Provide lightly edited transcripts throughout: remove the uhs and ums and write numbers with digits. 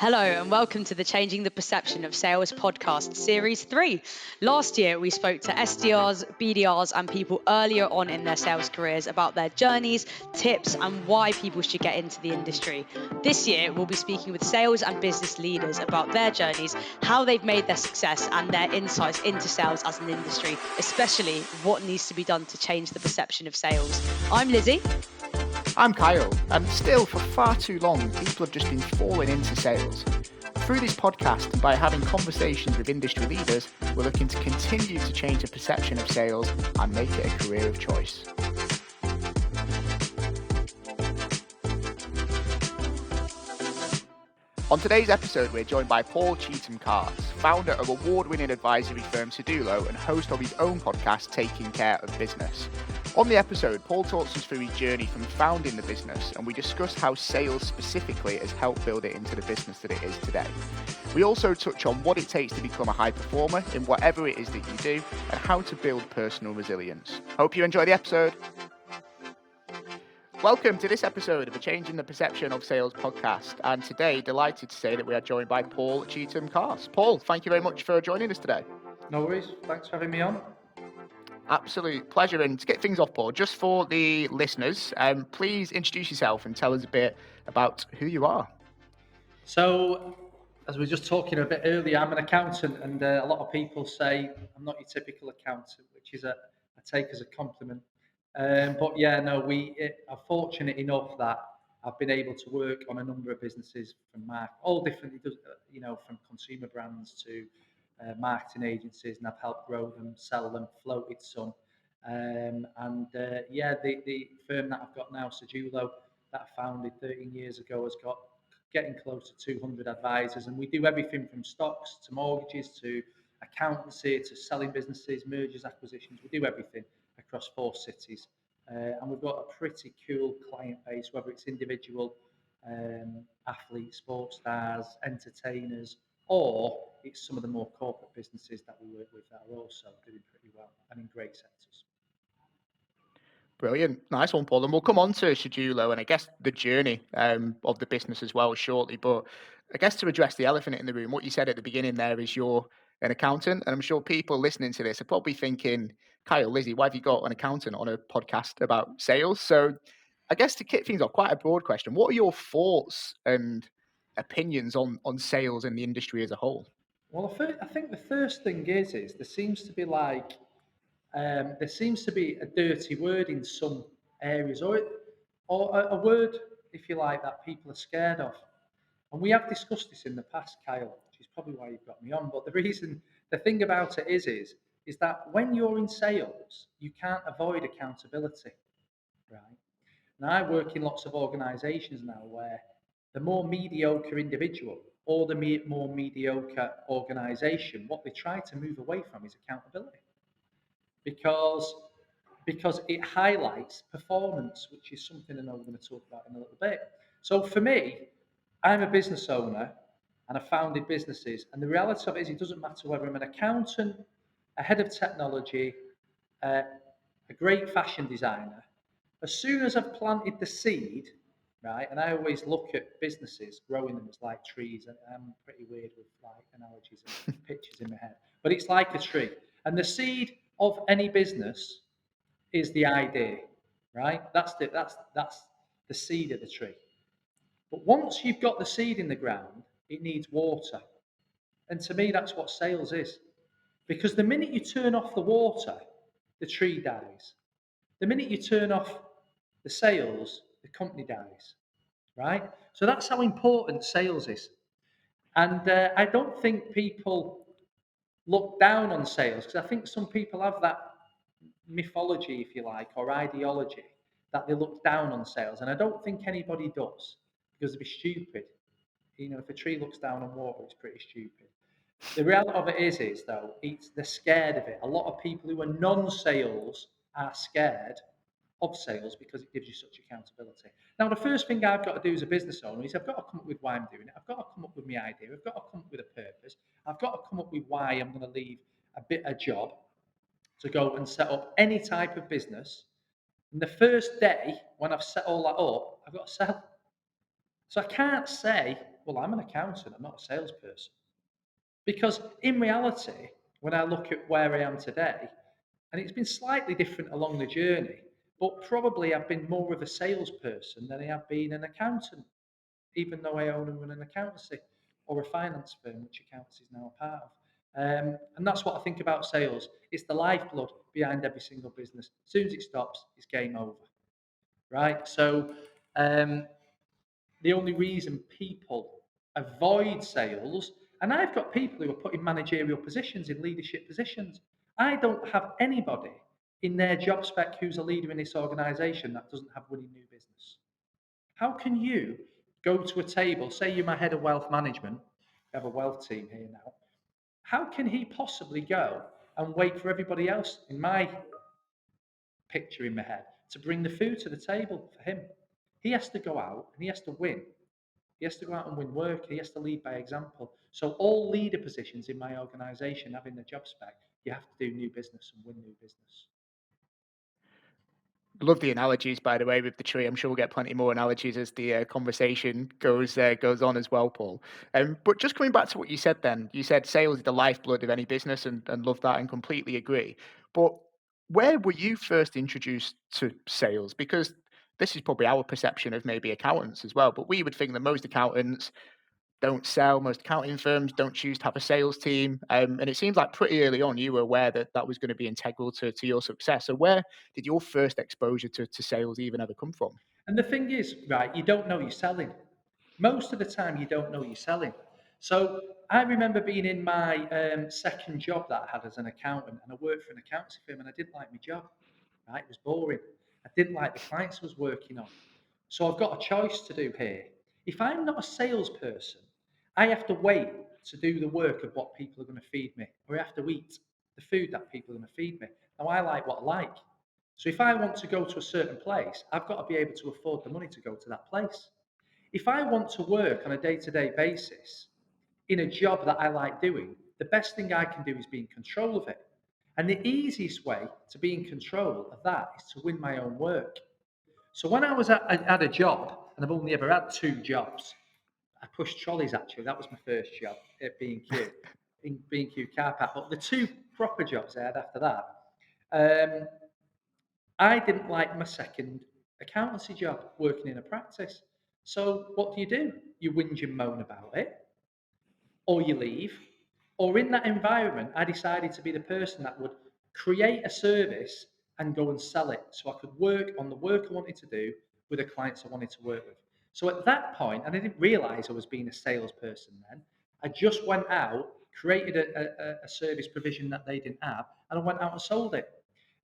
Hello and welcome to the Changing the Perception of Sales podcast, Series 3. Last year, we spoke to SDRs, BDRs, and people earlier on in their sales careers about their journeys, tips, and why people should get into the industry. This year, we'll be speaking with sales and business leaders about their journeys, how they've made their success, and their insights into sales as an industry, especially what needs to be done to change the perception of sales. I'm Lizzie. I'm Kyle, and still for far too long, people have just been falling into sales. Through this podcast and by having conversations with industry leaders, we're looking to continue to change the perception of sales and make it a career of choice. On today's episode, we're joined by Paul Cheetham-Karcz, founder of award-winning advisory firm Sedulo and host of his own podcast, Taking Care of Business. On the episode, Paul talks us through his journey from founding the business, and we discuss how sales specifically has helped build it into the business that it is today. We also touch on what it takes to become a high performer in whatever it is that you do, and how to build personal resilience. Hope you enjoy the episode. Welcome to this episode of the Changing the Perception of Sales podcast, and today, delighted to say that we are joined by Paul Cheetham-Karcz. Paul, thank you very much for joining us today. No worries, thanks for having me on. Absolute pleasure. And to get things off, Paul, just for the listeners, please introduce yourself and tell us a bit about who you are. So, as we were just talking a bit earlier, I'm an accountant, and a lot of people say I'm not your typical accountant, which is I take as a compliment. But yeah, no, we are fortunate enough that I've been able to work on a number of businesses from all different, from consumer brands to marketing agencies, and I've helped grow them, sell them, floated some. The firm that I've got now, Sedulo, that I founded 13 years ago, has got getting close to 200 advisors, and we do everything from stocks to mortgages to accountancy to selling businesses, mergers, acquisitions. We do everything across 4 cities, and we've got a pretty cool client base, whether it's individual athletes, sports stars, entertainers, or it's some of the more corporate businesses that we work with that are also doing pretty well and in great sectors. Brilliant. Nice one, Paul. And we'll come on to Sedulo and I guess the journey of the business as well shortly. But I guess to address the elephant in the room, what you said at the beginning there is you're an accountant. And I'm sure people listening to this are probably thinking, Kyle, Lizzie, why have you got an accountant on a podcast about sales? So I guess to kick things off, quite a broad question. What are your thoughts and opinions on sales and the industry as a whole? Well, I think the first thing is there seems to be a dirty word in some areas, or a word, if you like, that people are scared of. And we have discussed this in the past, Kyle, which is probably why you've got me on. But the thing about it is that when you're in sales, you can't avoid accountability, right? Now, I work in lots of organisations now where the more mediocre individual or the more mediocre organisation, what they try to move away from is accountability, because it highlights performance, which is something I know we're going to talk about in a little bit. So for me, I'm a business owner and I've founded businesses, and the reality of it is it doesn't matter whether I'm an accountant, a head of technology, a great fashion designer. As soon as I've planted the seed, right, and I always look at businesses, growing them as like trees, and I'm pretty weird with like analogies and pictures in my head, but it's like a tree. And the seed of any business is the idea, right? That's the seed of the tree. But once you've got the seed in the ground, it needs water. And to me, that's what sales is. Because the minute you turn off the water, the tree dies. The minute you turn off the sales, the company dies, right? So that's how important sales is. And I don't think people look down on sales, because I think some people have that mythology, if you like, or ideology, that they look down on sales. And I don't think anybody does, because it'd be stupid. You know, if a tree looks down on water, it's pretty stupid. The reality of it is though, they're scared of it. A lot of people who are non-sales are scared of sales because it gives you such accountability. Now, the first thing I've got to do as a business owner is I've got to come up with why I'm doing it. I've got to come up with my idea. I've got to come up with a purpose. I've got to come up with why I'm going to leave a job to go and set up any type of business. And the first day, when I've set all that up, I've got to sell. So I can't say well, I'm an accountant, I'm not a salesperson. Because in reality, when I look at where I am today, and it's been slightly different along the journey, but probably I've been more of a salesperson than I have been an accountant, even though I own and run an accountancy or a finance firm, which accountancy is now a part of. And that's what I think about sales. It's the lifeblood behind every single business. As soon as it stops, it's game over, right? So um, the only reason people avoid sales, and I've got people who are put in managerial positions, in leadership positions. I don't have anybody in their job spec who's a leader in this organization that doesn't have winning new business. How can you go to a table, say you're my head of wealth management, we have a wealth team here now, how can he possibly go and wait for everybody else in my picture in my head to bring the food to the table for him? He has to go out and he has to win. He has to go out and win work. He has to lead by example. So all leader positions in my organisation, having the job spec, you have to do new business and win new business. Love the analogies, by the way, with the tree. I'm sure we'll get plenty more analogies as the conversation goes on as well, Paul. But just coming back to what you said then, you said sales is the lifeblood of any business, and love that and completely agree. But where were you first introduced to sales? Because this is probably our perception of maybe accountants as well, but we would think that most accountants don't sell. Most accounting firms don't choose to have a sales team. And it seems like pretty early on you were aware that that was going to be integral to your success. So where did your first exposure to sales even ever come from? And the thing is, right, you don't know you're selling. Most of the time, you don't know you're selling. So I remember being in my second job that I had as an accountant, and I worked for an accountancy firm, and I didn't like my job. Right, it was boring. I didn't like the clients I was working on. So I've got a choice to do here. If I'm not a salesperson, I have to wait to do the work of what people are going to feed me, or I have to eat the food that people are going to feed me. Now, I like what I like. So if I want to go to a certain place, I've got to be able to afford the money to go to that place. If I want to work on a day to day basis in a job that I like doing, the best thing I can do is be in control of it. And the easiest way to be in control of that is to win my own work. So when I was at a job, and I've only ever had two jobs, I pushed trolleys actually. That was my first job at B&Q, in B&Q car park. But the two proper jobs I had after that, um, I didn't like my second accountancy job working in a practice. So what do? You whinge and moan about it, or you leave, or in that environment, I decided to be the person that would create a service and go and sell it so I could work on the work I wanted to do with the clients I wanted to work with. So at that point, and I didn't realize I was being a salesperson then, I just went out, created a service provision that they didn't have, and I went out and sold it.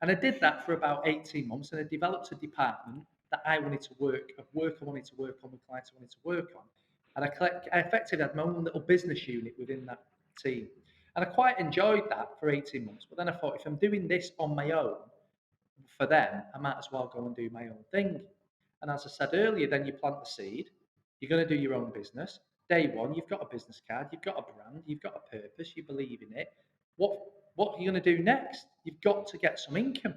And I did that for about 18 months, and I developed a department that I wanted to work, of work I wanted to work on with clients I wanted to work on. And I effectively had my own little business unit within that team. And I quite enjoyed that for 18 months. But then I thought, if I'm doing this on my own for them, I might as well go and do my own thing. And as I said earlier, then you plant the seed, you're going to do your own business. Day one, you've got a business card, you've got a brand, you've got a purpose, you believe in it. What are you going to do next? You've got to get some income.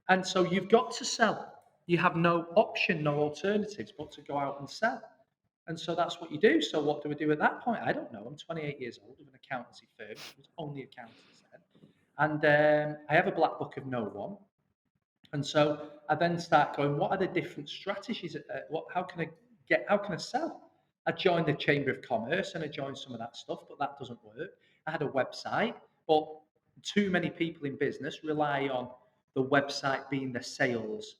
And so you've got to sell. You have no option, no alternatives but to go out and sell. And so that's what you do. So what do I do at that point? I don't know. I'm 28 years old with an accountancy firm. It was only accountants then. And I have a black book of no one. And so I then start going, what are the different strategies? How can I sell? I joined the Chamber of Commerce and I joined some of that stuff, but that doesn't work. I had a website, but too many people in business rely on the website being the sales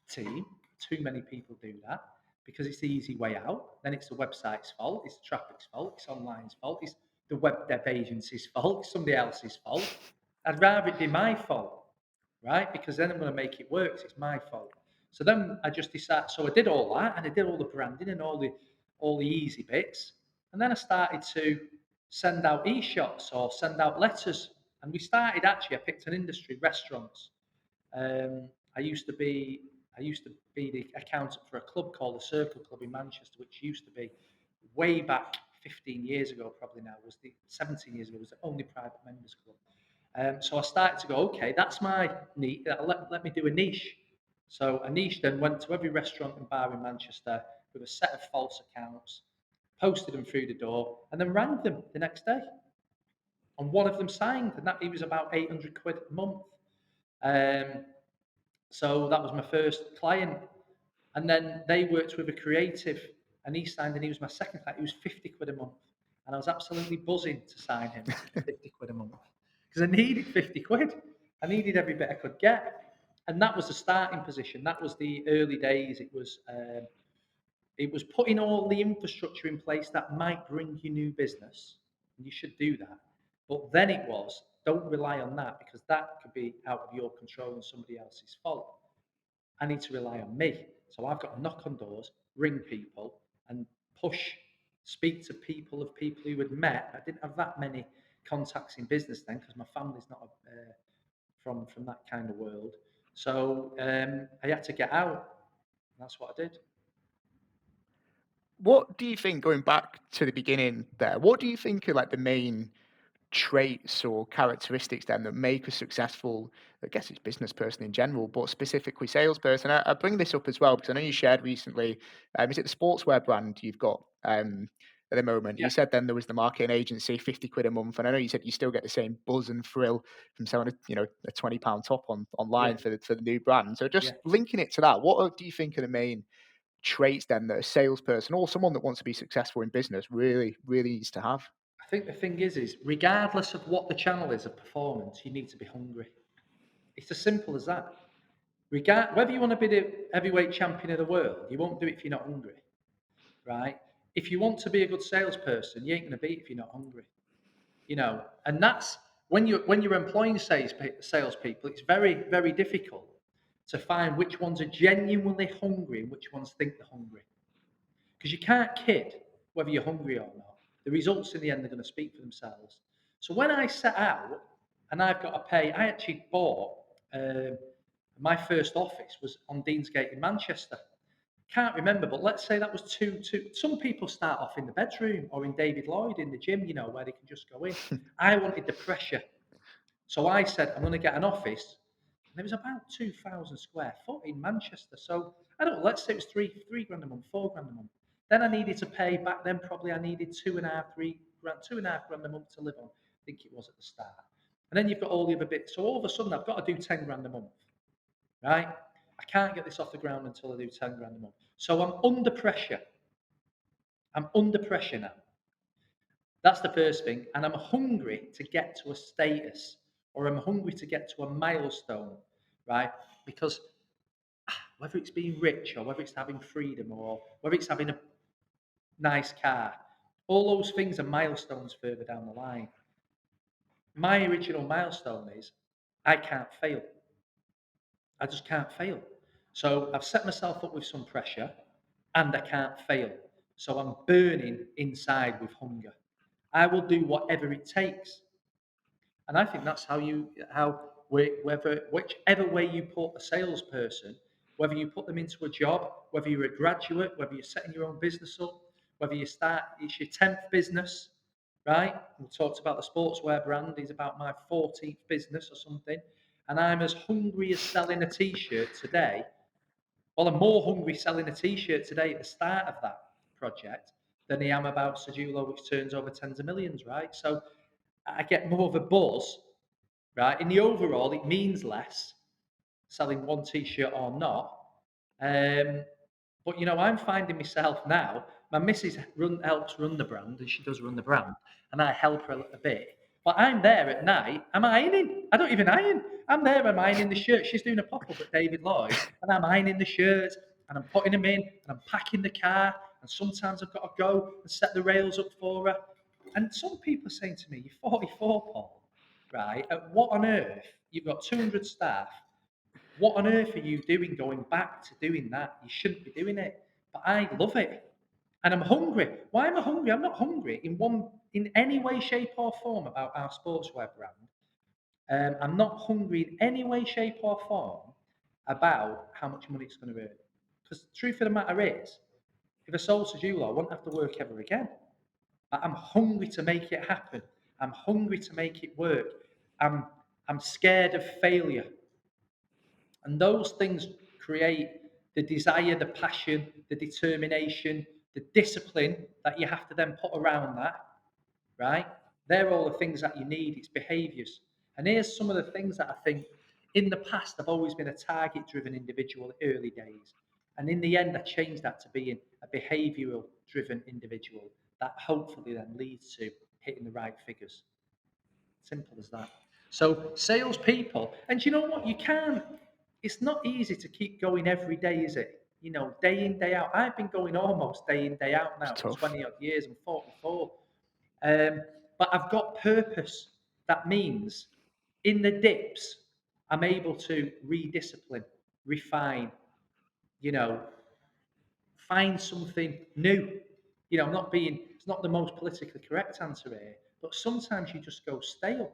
team. Too many people do that because it's the easy way out. Then it's the website's fault, it's the traffic's fault, it's online's fault, it's the web dev agency's fault, it's somebody else's fault. I'd rather it be my fault, right? Because then I'm going to make it work. It's my fault. So then I just decided. So I did all that, and I did all the branding and all the easy bits, and then I started to send out e-shots or send out letters. And we started actually. I picked an industry, restaurants. Um, I used to be the accountant for a club called the Circle Club in Manchester, which used to be way back 15 years ago, probably now was the 17 years ago, was the only private members club. So I started to go, okay, that's my niche. Let me do a niche. So a niche then went to every restaurant and bar in Manchester with a set of false accounts, posted them through the door, and then rang them the next day. And one of them signed, and that he was about 800 quid a month. Um, so that was my first client. And then they worked with a creative, and he signed, and he was my second client. He was 50 quid a month. And I was absolutely buzzing to sign him for 50 quid a month because I needed 50 quid. I needed every bit I could get. And that was the starting position. That was the early days. It was putting all the infrastructure in place that might bring you new business, and you should do that. But then it was, don't rely on that because that could be out of your control and somebody else's fault. I need to rely on me. So I've got to knock on doors, ring people, and push, speak to people who had met. I didn't have that many contacts in business then because my family's not from that kind of world. So I had to get out. And that's what I did. What do you think, going back to the beginning there, what do you think are like the main traits or characteristics then that make a successful, I guess it's business person in general, but specifically salesperson? I bring this up as well because I know you shared recently, is it the sportswear brand you've got at the moment? Yeah, You said then there was the marketing agency, 50 quid a month, and I know you said you still get the same buzz and thrill from selling a £20 top yeah, online for the new brand. So just yeah. linking it to that, do you think are the main traits then that a salesperson or someone that wants to be successful in business really, really needs to have? I think the thing is regardless of what the channel is of performance, you need to be hungry. It's as simple as that. Whether you want to be the heavyweight champion of the world, you won't do it if you're not hungry, right? If you want to be a good salesperson, you ain't going to be it if you're not hungry, And that's when you're employing salespeople, it's very very difficult to find which ones are genuinely hungry and which ones think they're hungry, because you can't kid whether you're hungry or not. The results in the end are going to speak for themselves. So when I set out and I've got to pay, I actually bought my first office was on Deansgate in Manchester. Can't remember, but let's say that was two. Some people start off in the bedroom or in David Lloyd in the gym, where they can just go in. I wanted the pressure. So I said, I'm going to get an office. And it was about 2,000 square foot in Manchester. So I don't know, let's say it was three grand a month, 4 grand a month. Then I needed to pay back then, probably I needed 2.5 grand a month to live on. I think it was at the start. And then you've got all the other bits. So all of a sudden I've got to do 10 grand a month, right? I can't get this off the ground until I do 10 grand a month. So I'm under pressure. I'm under pressure now. That's the first thing. And I'm hungry to get to a status, or I'm hungry to get to a milestone, right? Because whether it's being rich or whether it's having freedom or whether it's having a nice car, all those things are milestones further down the line. My original milestone is I can't fail. I just can't fail. So I've set myself up with some pressure and I can't fail. So I'm burning inside with hunger. I will do whatever it takes. And I think that's whichever way you put a salesperson, whether you put them into a job, whether you're a graduate, whether you're setting your own business up, whether it's your 10th business, right? We talked about the sportswear brand, is about my 14th business or something. And I'm as hungry as selling a t-shirt today. Well, I'm more hungry selling a t-shirt today at the start of that project than I am about Sedulo, which turns over tens of millions, right? So I get more of a buzz, right? In the overall, it means less selling one t-shirt or not. But I'm finding myself now. My missus helps run the brand, and she does run the brand, and I help her a little bit. But I'm there at night. I'm ironing. I don't even iron. I'm there. I'm ironing the shirt. She's doing a pop-up at David Lloyd, and I'm ironing the shirts, and I'm putting them in, and I'm packing the car. And sometimes I've got to go and set the rails up for her. And some people are saying to me, "You're 44, Paul, right? What on earth? You've got 200 staff. What on earth are you doing going back to doing that? You shouldn't be doing it." But I love it. And I'm hungry. Why am I hungry? I'm not hungry in any way, shape, or form about our sportswear brand. I'm not hungry in any way, shape, or form about how much money it's going to earn. Because the truth of the matter is, if I sold Sedulo, I wouldn't have to work ever again. I'm hungry to make it happen. I'm hungry to make it work. I'm scared of failure. And those things create the desire, the passion, the determination, the discipline that you have to then put around that, right? They're all the things that you need. It's behaviours. And here's some of the things that I think in the past I've always been a target driven individual early days. And in the end, I changed that to being a behavioural driven individual that hopefully then leads to hitting the right figures. Simple as that. So salespeople, and you know what? You can't. It's not easy to keep going every day, is it? You know, day in, day out. I've been going almost day in, day out It's now for tough. 20 odd years. I'm 44. But I've got purpose. That means in the dips, I'm able to rediscipline, refine, you know, find something new. You know, it's not the most politically correct answer here, but sometimes you just go stale.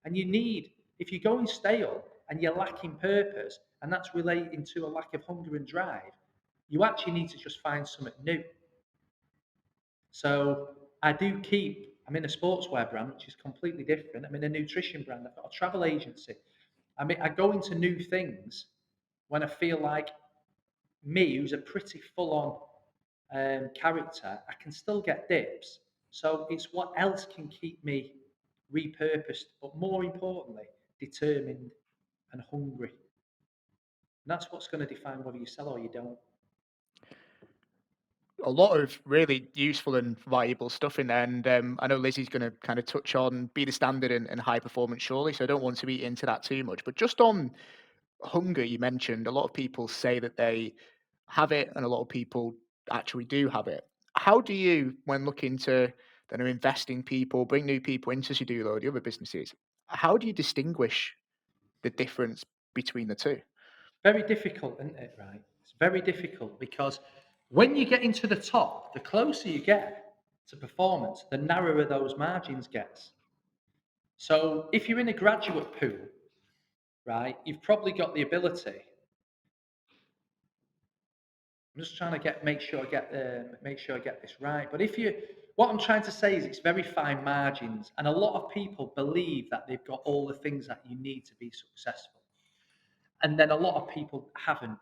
And if you're going stale and you're lacking purpose, and that's relating to a lack of hunger and drive, you actually need to just find something new. So I'm in a sportswear brand, which is completely different. I'm in a nutrition brand. I've got a travel agency. I go into new things when I feel like me, who's a pretty full-on character, I can still get dips. So it's what else can keep me repurposed, but more importantly, determined and hungry. And that's what's going to define whether you sell or you don't. A lot of really useful and valuable stuff in there. And I know Lizzie's going to kind of touch on be the standard and high performance shortly, so I don't want to eat into that too much. But just on hunger, you mentioned a lot of people say that they have it, and a lot of people actually do have it. How do you, when looking to then invest in people, bring new people into Sedulo or the other businesses, how do you distinguish the difference between the two? Very difficult, isn't it, right? It's very difficult because when you get into the top, the closer you get to performance, the narrower those margins gets. So if you're in a graduate pool, right, you've probably got the ability. I'm just trying to make sure I get this right. But what I'm trying to say is it's very fine margins, and a lot of people believe that they've got all the things that you need to be successful, and then a lot of people haven't.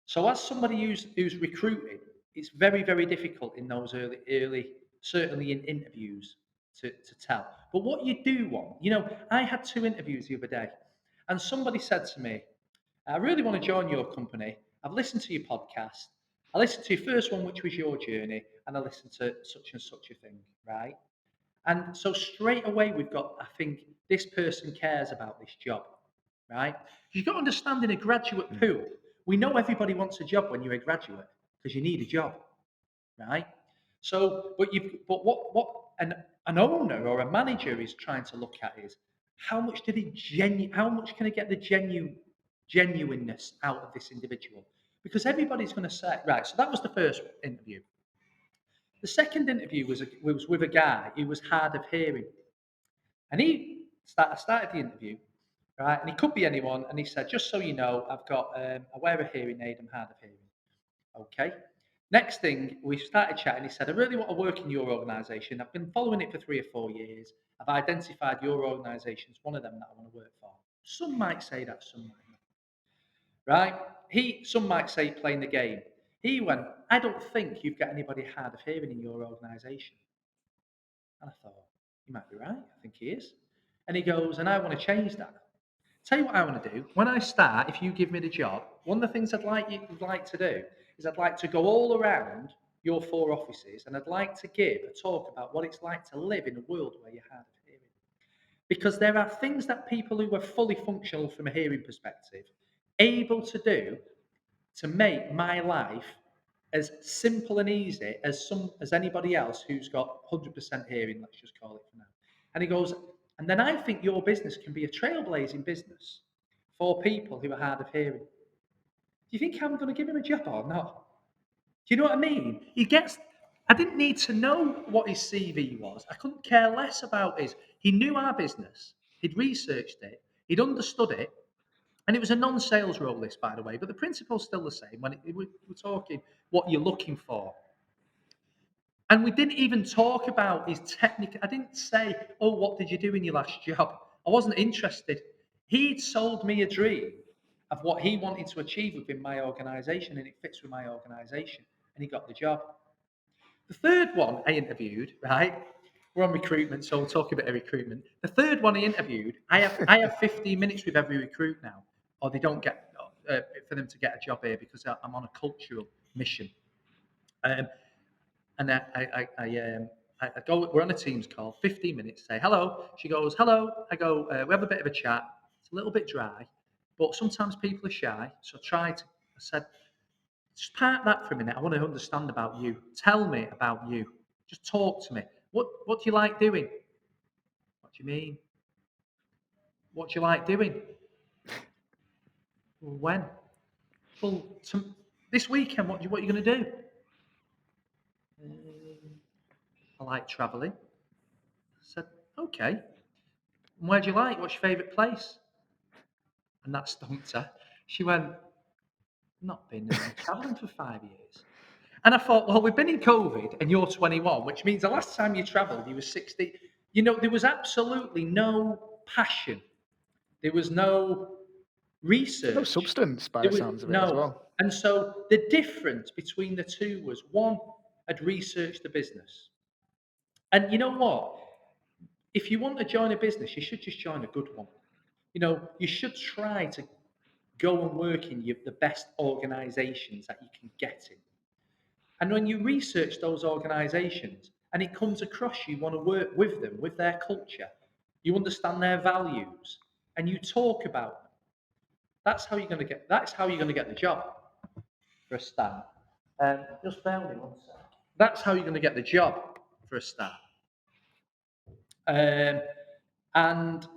So as somebody who's recruiting, it's very, very difficult in those early, certainly in interviews to tell. But what you do want, I had 2 interviews the other day, and somebody said to me, I really want to join your company. I've listened to your podcast. I listened to your first one, which was your journey, and I listened to such and such a thing, right? And so straight away, I think this person cares about this job, right? You've got to understand in a graduate Mm. pool, we know everybody wants a job when you're a graduate because you need a job, right? So, but what an owner or a manager is trying to look at is how much can I get the genuineness out of this individual? Because everybody's going to say, right, so that was the first interview. The second interview was with a guy who was hard of hearing. And I started the interview, right? And he could be anyone. And he said, just so you know, I wear a hearing aid, I'm hard of hearing. Okay. Next thing, we started chatting. He said, I really want to work in your organisation. I've been following it for 3 or 4 years. I've identified your organisation as one of them that I want to work for. Some might say that, some might not. Right? Some might say playing the game. He went, I don't think you've got anybody hard of hearing in your organisation. And I thought, he might be right. I think he is. And he goes, and I want to change that. Tell you what I want to do. When I start, if you give me the job, one of the things you'd like to do is I'd like to go all around your 4 offices and I'd like to give a talk about what it's like to live in a world where you're hard of hearing. Because there are things that people who are fully functional from a hearing perspective able to do to make my life as simple and easy as anybody else who's got 100% hearing, let's just call it for now. And he goes, and then I think your business can be a trailblazing business for people who are hard of hearing. Do you think I'm going to give him a job or not? Do you know what I mean? I didn't need to know what his CV was. I couldn't care less about he knew our business. He'd researched it. He'd understood it. And it was a non-sales role, this, by the way, but the principle's still the same. We're talking what you're looking for. And we didn't even talk about his technique. I didn't say, oh, what did you do in your last job? I wasn't interested. He'd sold me a dream of what he wanted to achieve within my organisation, and it fits with my organisation, and he got the job. The third one I interviewed, right? We're on recruitment, so we'll talk a bit of recruitment. The third one I interviewed, I have 15 minutes with every recruit now, or they don't get for them to get a job here because I'm on a cultural mission. Um, and I go. We're on a Teams call, 15 minutes. Say hello. She goes hello. I go. We have a bit of a chat. It's a little bit dry, but sometimes people are shy. So I said, just park that for a minute. I want to understand about you. Tell me about you. Just talk to me. What do you like doing? What do you mean? What do you like doing? Well, when? Well, this weekend. What are you going to do? I like travelling. I said, okay. And where do you like? What's your favourite place? And that stumped her. She went, not been travelling for 5 years. And I thought, well, we've been in COVID and you're 21, which means the last time you travelled, you were 60. You know, there was absolutely no passion. There was no No research. substance by There the was sounds of it as no. well. And so the difference between the two was one had researched the business. And you know what? If you want to join a business, you should just join a good one. You know, you should try to go and work in the best organizations that you can get in. And when you research those organizations and it comes across you want to work with them, with their culture, you understand their values, and you talk about them, that's how you're going to get the job for a start. Just bear with me 1 sec. That's how you're going to get the job for a start. And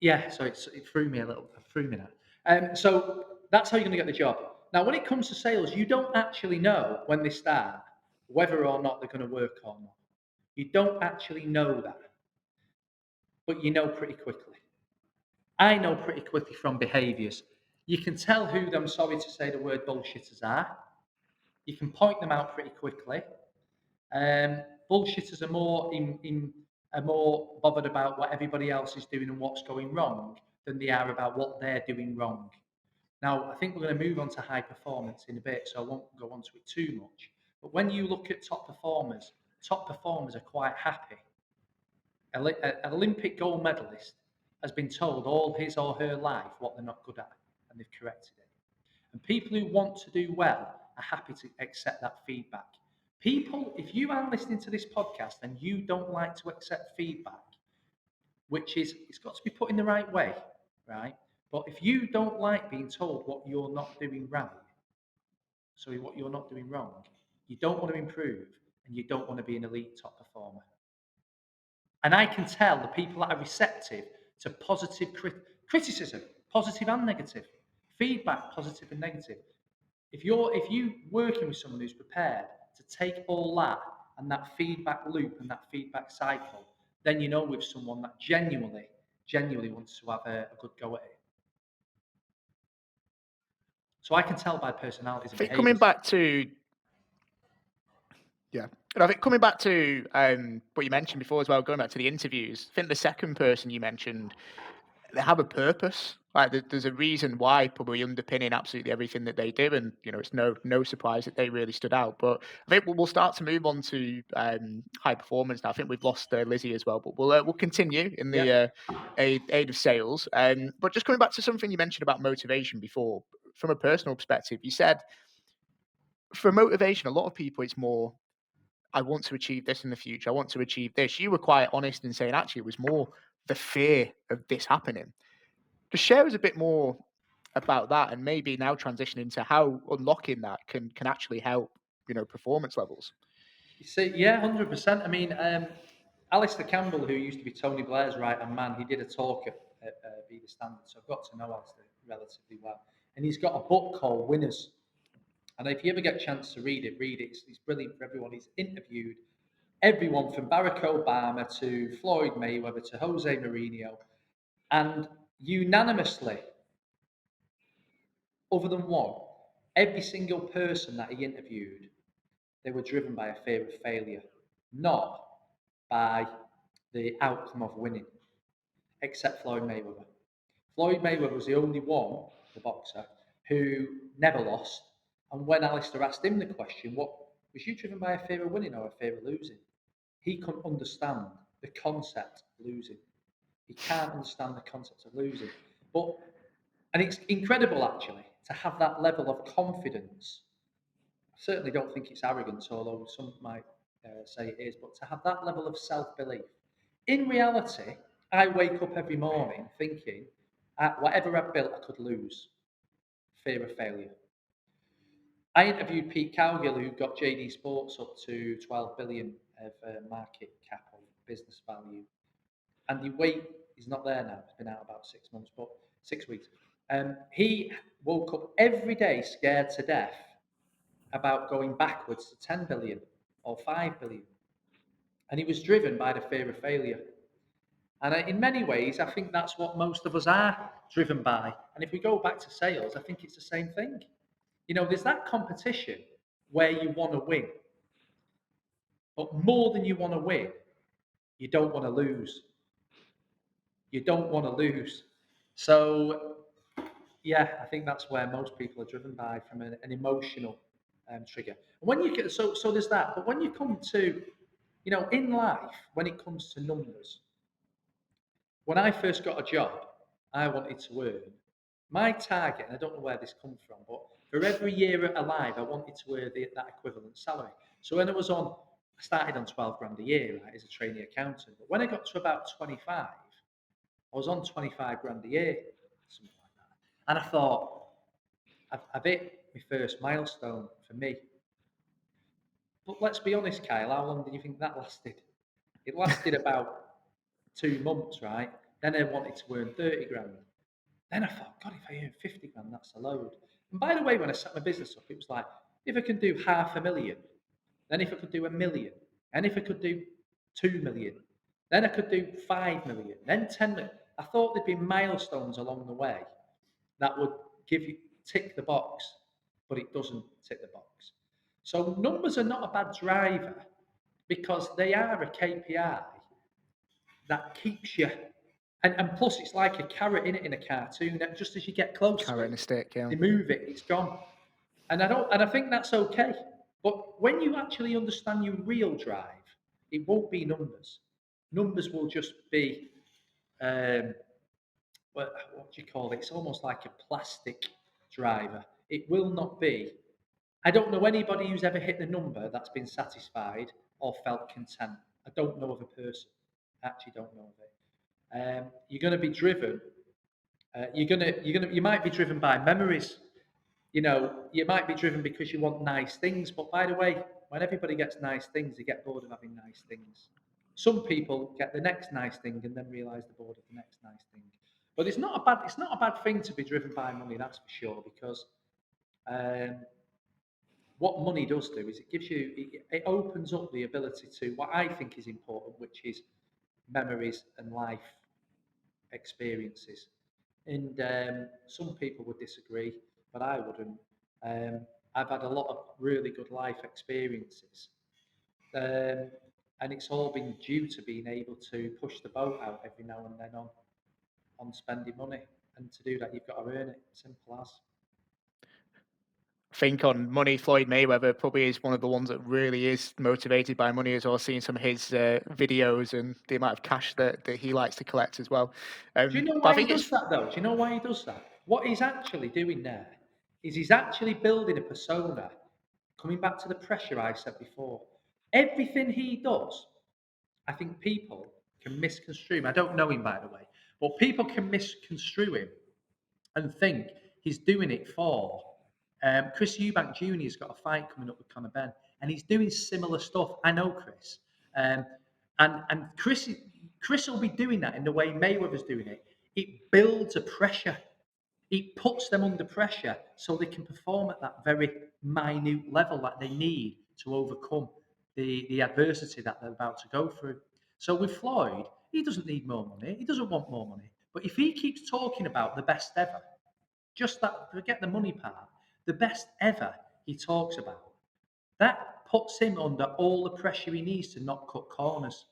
yeah, so it threw me a little, threw me now. So that's how you're going to get the job. Now, when it comes to sales, you don't actually know when they start whether or not they're going to work or not. You don't actually know that, but you know pretty quickly. I know pretty quickly from behaviours. You can tell who, I'm sorry to say the word, bullshitters are. You can point them out pretty quickly. Bullshitters are more bothered about what everybody else is doing and what's going wrong than they are about what they're doing wrong. Now, I think we're going to move on to high performance in a bit, so I won't go on to it too much. But when you look at top performers are quite happy. An Olympic gold medalist has been told all his or her life what they're not good at, and they've corrected it. And people who want to do well are happy to accept that feedback. People, if you are listening to this podcast and you don't like to accept feedback, which is, it's got to be put in the right way, right? But if you don't like being told what you're not doing right, sorry, what you're not doing wrong, you don't want to improve and you don't want to be an elite top performer. And I can tell the people that are receptive to positive criticism, positive and negative, feedback, positive and negative. If you working with someone who's prepared to take all that and that feedback loop and that feedback cycle, then you know with someone that genuinely wants to have a good go at it. So I can tell by personalities I and think coming behaviours. back to Yeah. And I think coming back to what you mentioned before as well, going back to the interviews, I think the second person you mentioned, they have a purpose. Like there's a reason why, probably underpinning absolutely everything that they do, and it's no surprise that they really stood out. But I think we'll start to move on to high performance now. I think we've lost Lizzie as well, but we'll continue in the Yeah. aid of sales. But just coming back to something you mentioned about motivation before, from a personal perspective, you said for motivation, a lot of people it's more I want to achieve this in the future. I want to achieve this. You were quite honest in saying actually it was more the fear of this happening. Just share us a bit more about that and maybe now transition into how unlocking that can actually help, performance levels. You see, yeah, 100%. I mean, Alistair Campbell, who used to be Tony Blair's right-hand man, he did a talk at Be The Standard, so I've got to know Alistair relatively well. And he's got a book called Winners. And if you ever get a chance to read it, read it. It's brilliant for everyone. He's interviewed everyone from Barack Obama to Floyd Mayweather to Jose Mourinho. And unanimously, other than one, every single person that he interviewed, they were driven by a fear of failure, not by the outcome of winning, except Floyd Mayweather. Floyd Mayweather was the only one, the boxer, who never lost. And when Alistair asked him the question, Was you driven by a fear of winning or a fear of losing? He couldn't understand the concept of losing. He can't understand the concept of losing. And it's incredible actually to have that level of confidence. I certainly don't think it's arrogance, although some might say it is, but to have that level of self-belief. In reality, I wake up every morning thinking, whatever I've built, I could lose. Fear of failure. I interviewed Pete Cowgill, who got JD Sports up to 12 billion of market cap of business value. And the weight is not there now. It's been out about 6 months, but 6 weeks. He woke up every day scared to death about going backwards to 10 billion or 5 billion. And he was driven by the fear of failure. And in many ways, I think that's what most of us are driven by. And if we go back to sales, I think it's the same thing. You know, there's that competition where you want to win. But more than you want to win, you don't want to lose. You don't want to lose. So, yeah, I think that's where most people are driven by, from an emotional trigger. And when you get so there's that. But when you come to, you know, in life, when it comes to numbers, when I first got a job, I wanted to earn my target, and I don't know where this comes from, but for every year alive, I wanted to earn that equivalent salary. So when I started on 12 grand a year, right, as a trainee accountant. But when I got to about 25, I was on 25 grand a year, something like that. And I thought, I've hit my first milestone for me. But let's be honest, Kyle, how long do you think that lasted? It lasted about 2 months, right? Then I wanted to earn 30 grand. Then I thought, God, if I earn 50 grand, that's a load. And by the way, when I set my business up, it was like, if I can do 500,000, then if I could do 1 million, and if I could do 2 million, then I could do 5 million, then 10 million. I thought there'd be milestones along the way that would tick the box, but it doesn't tick the box. So numbers are not a bad driver because they are a KPI that keeps you. And plus, it's like a carrot in a cartoon. That just as you get close Carrot and a stick, yeah. they move it, it's gone. And I think that's okay. But when you actually understand your real drive, it won't be numbers. Numbers will just be, what do you call it? It's almost like a plastic driver. It will not be. I don't know anybody who's ever hit the number that's been satisfied or felt content. I don't know of a person. I actually don't know of it. You're going to be driven. You might be driven by memories. You know, you might be driven because you want nice things. But by the way, when everybody gets nice things, they get bored of having nice things. Some people get the next nice thing and then realise they're bored of the next nice thing. But it's not a bad thing to be driven by money, that's for sure, because what money does do is it opens up the ability to what I think is important, which is memories and life experiences. And some people would disagree, but I wouldn't. I've had a lot of really good life experiences, and it's all been due to being able to push the boat out every now and then on spending money. And to do that, you've got to earn it. Simple as. I think on money, Floyd Mayweather probably is one of the ones that really is motivated by money as well, seeing some of his videos and the amount of cash that he likes to collect as well. Do you know But I why he think does that, though? Do you know why he does that? What he's actually doing there is he's actually building a persona. Coming back to the pressure I said before, everything he does, I think people can misconstrue him. I don't know him, by the way, but people can misconstrue him and think he's doing it for. Chris Eubank Jr. has got a fight coming up with Conor Benn, and he's doing similar stuff. I know Chris, and Chris will be doing that in the way Mayweather's doing it. It builds a pressure. It puts them under pressure so they can perform at that very minute level that they need to overcome the adversity that they're about to go through. So with Floyd, he doesn't need more money. He doesn't want more money. But if he keeps talking about the best ever, just that, forget the money part, the best ever he talks about, that puts him under all the pressure he needs to not cut corners.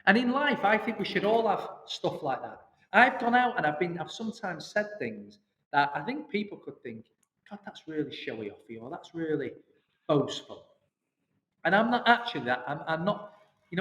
And in life, I think we should all have stuff like that. I've gone out and I've sometimes said things that I think people could think, God, that's really showy off you, or that's really, boastful. And I'm not actually that. I'm not,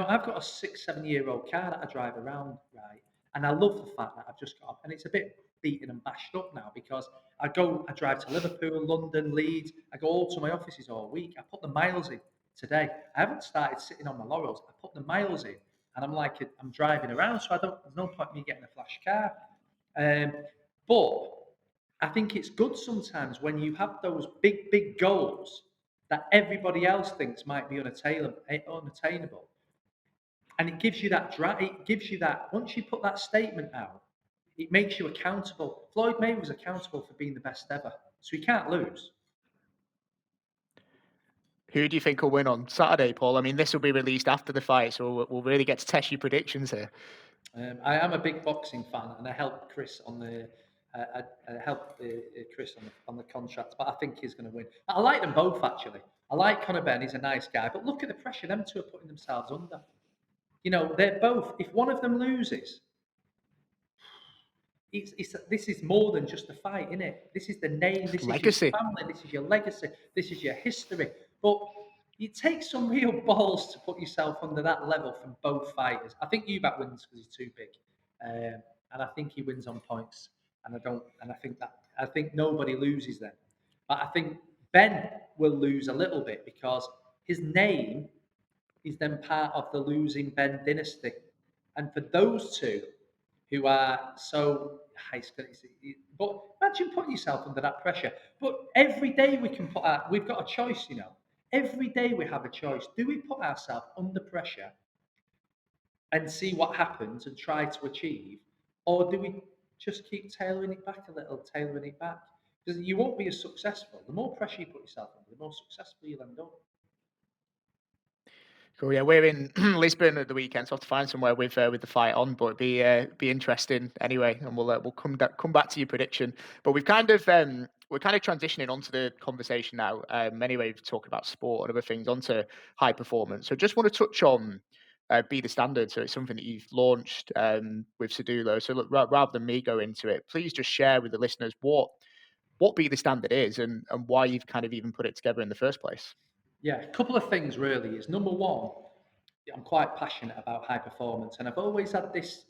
I've got a 6, 7 year old car that I drive around, right? And I love the fact that I've just got, and it's a bit beaten and bashed up now because I drive to Liverpool, London, Leeds. I go all to my offices all week. I put the miles in today. I haven't started sitting on my laurels. I put the miles in and I'm driving around. So there's no point in me getting a flash car. Um, but I think it's good sometimes when you have those big, big goals that everybody else thinks might be unattainable. And it gives you that it gives you that, once you put that statement out, it makes you accountable. Floyd Mayweather was accountable for being the best ever, so he can't lose. Who do you think will win on Saturday, Paul? I mean, this will be released after the fight, so we'll really get to test your predictions here. I am a big boxing fan, and I helped Chris on the I helped Chris on the contract, but I think he's going to win. I like them both actually. I like Conor Benn; he's a nice guy, but look at the pressure them two are putting themselves under. They're both. If one of them loses, this is more than just a fight, isn't it? This is the name. It's This is your legacy. family. This is your legacy. This is your history. But it takes some real balls to put yourself under that level from both fighters. I think Eubank wins because he's too big, and I think he wins on points. And I don't. And I think nobody loses then. But I think Ben will lose a little bit because his name is then part of the losing Ben dynasty. And for those two who are so high, but imagine putting yourself under that pressure. But every day we've got a choice, Every day we have a choice. Do we put ourselves under pressure and see what happens and try to achieve? Or do we just keep tailoring it back a little, tailoring it back? Because you won't be as successful. The more pressure you put yourself under, the more successful you'll end up. Cool. Yeah, we're in Lisbon at the weekend, so I have to find somewhere with the fight on. But it'd be interesting anyway, and we'll come back to your prediction. But we're kind of transitioning onto the conversation now. Anyway, we've talked about sport and other things onto high performance. So just want to touch on Be the Standard. So it's something that you've launched with Sedulo. So look, rather than me go into it, please just share with the listeners what Be the Standard is and why you've kind of even put it together in the first place. Yeah, a couple of things really is number one, I'm quite passionate about high performance, and I've always had this.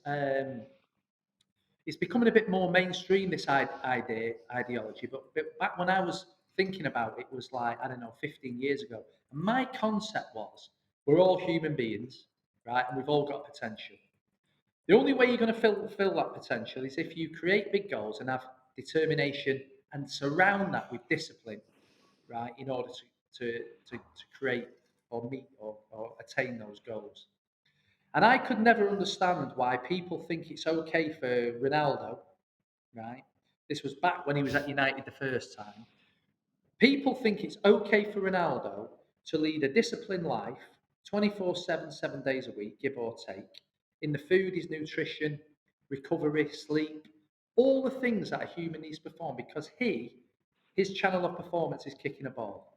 It's becoming a bit more mainstream, this ideology, but back when I was thinking about it was like, I don't know, 15 years ago. And my concept was we're all human beings, right? And we've all got potential. The only way you're going to fulfill that potential is if you create big goals and have determination and surround that with discipline, right, in order to create or meet or attain those goals. And I could never understand why people think it's okay for Ronaldo, right? This was back when he was at United the first time. People think it's okay for Ronaldo to lead a disciplined life 24/7, 7 days a week, give or take, in the food, his nutrition, recovery, sleep, all the things that a human needs to perform because his channel of performance is kicking a ball.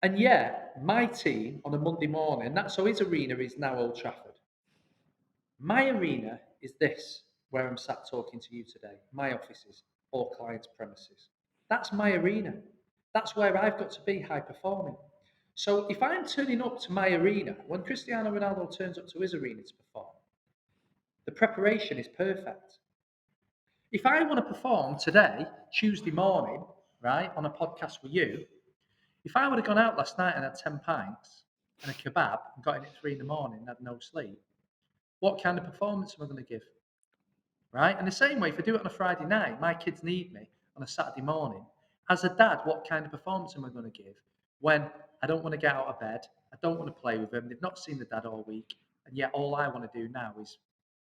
And yeah, my team on a Monday morning, so his arena is now Old Trafford. My arena is this, where I'm sat talking to you today, my offices or clients' premises. That's my arena. That's where I've got to be high performing. So if I'm turning up to my arena, when Cristiano Ronaldo turns up to his arena to perform, the preparation is perfect. If I want to perform today, Tuesday morning, right, on a podcast with you, if I would have gone out last night and had 10 pints and a kebab and got in at 3 in the morning and had no sleep, what kind of performance am I going to give? Right? And the same way, if I do it on a Friday night, my kids need me on a Saturday morning. As a dad, what kind of performance am I going to give when I don't want to get out of bed? I don't want to play with them. They've not seen the dad all week. And yet all I want to do now is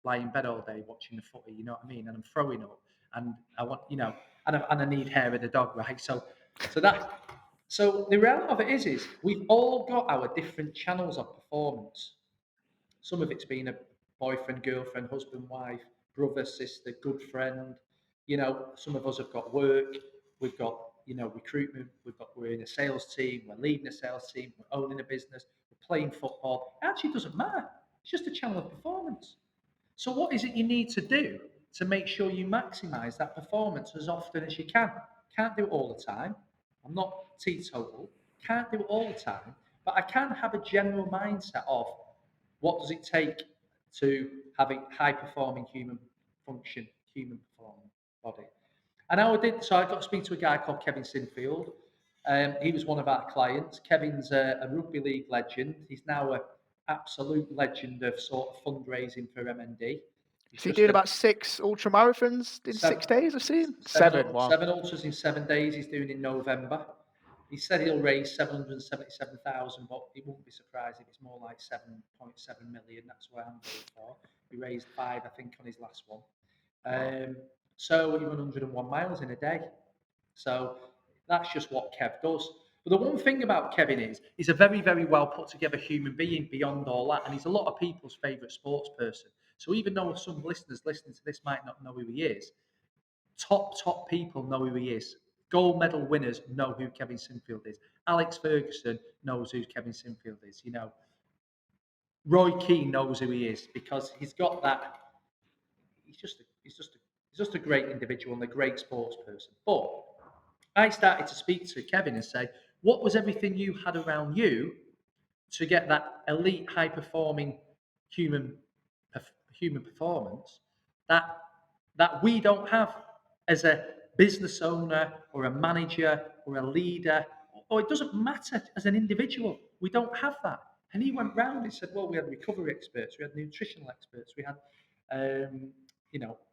lie in bed all day watching the footy, you know what I mean? And I'm throwing up and I want, and I need hair of the dog, right? So the reality of it is we've all got our different channels of performance. Some of it's been a boyfriend, girlfriend, husband, wife, brother, sister, good friend. Some of us have got work. We've got, recruitment. We're in a sales team. We're leading a sales team. We're owning a business. We're playing football. It actually doesn't matter. It's just a channel of performance. So what is it you need to do to make sure you maximize that performance as often as you can? Can't do it all the time. I'm not teetotal, Can't do it all the time, but I can have a general mindset of what does it take to have a high performing human function, human performing body. And I did, so I got to speak to a guy called Kevin Sinfield. He was one of our clients. Kevin's a rugby league legend. He's now an absolute legend of sort of fundraising for MND. He's Is he just doing about 6 ultra marathons in seven, 6 days, I've seen? seven, 7, wow. seven ultras in 7 days. He's doing in November. He said he'll raise 777,000, but he won't be surprised if it's more like 7.7 million. That's what I'm going for. He raised 5, I think, on his last one. So he run 101 miles in a day. So that's just what Kev does. But the one thing about Kevin is he's a very, very well put together human being beyond all that. And he's a lot of people's favourite sports person. So even though some listeners listening to this might not know who he is, top people know who he is. Gold medal winners know who Kevin Sinfield is. Alex Ferguson knows who Kevin Sinfield is. You know, Roy Keane knows who he is because he's got that. He's just a great individual and a great sports person. But I started to speak to Kevin and say, what was everything you had around you to get that elite, high performing human human performance that we don't have as a business owner or a manager or a leader, or it doesn't matter as an individual. We don't have that. And he went round and said, well, we had recovery experts, we had nutritional experts, we had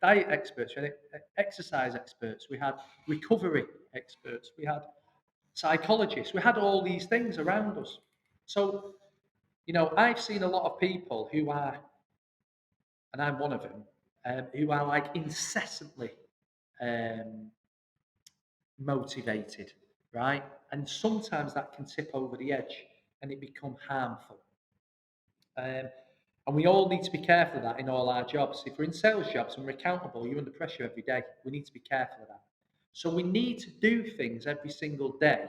diet experts, we had exercise experts, we had recovery experts, we had psychologists, we had all these things around us. So, I've seen a lot of people who are, and I'm one of them, who are like incessantly um, motivated, right? And sometimes that can tip over the edge and it become harmful. Um, and we all need to be careful of that in all our jobs. If we're in sales jobs and we're accountable, you're under pressure every day. We need to be careful of that. So we need to do things every single day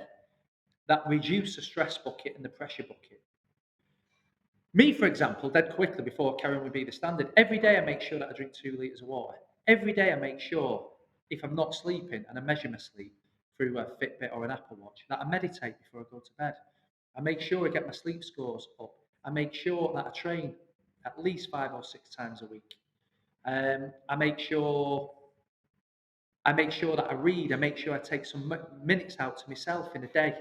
that reduce the stress bucket and the pressure bucket. Me, for example, dead quickly before carrying would be the standard, every day I make sure that I drink 2 litres of water. Every day I make sure, if I'm not sleeping and I measure my sleep through a Fitbit or an Apple Watch, that I meditate before I go to bed. I make sure I get my sleep scores up. I make sure that I train at least 5 or 6 times a week. I make sure that I read. I make sure I take some minutes out to myself in a day.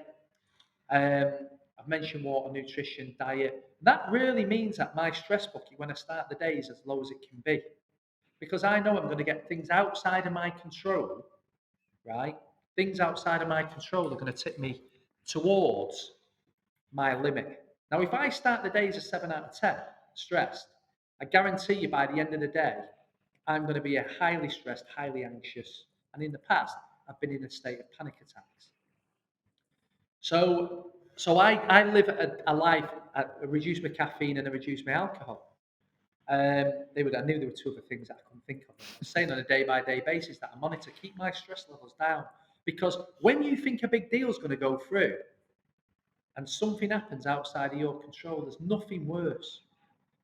I've mentioned water, nutrition, diet. That really means that my stress bucket when I start the day is as low as it can be. Because I know I'm going to get things outside of my control, right? Things outside of my control are going to tip me towards my limit. Now, if I start the day as a 7 out of 10, stressed, I guarantee you by the end of the day, I'm going to be a highly stressed, highly anxious. And in the past, I've been in a state of panic attacks. So I live a life, I reduce my caffeine and I reduce my alcohol. I knew there were 2 other things that I couldn't think of. I'm saying on a day-by-day basis that I monitor, keep my stress levels down. Because when you think a big deal is going to go through and something happens outside of your control, there's nothing worse.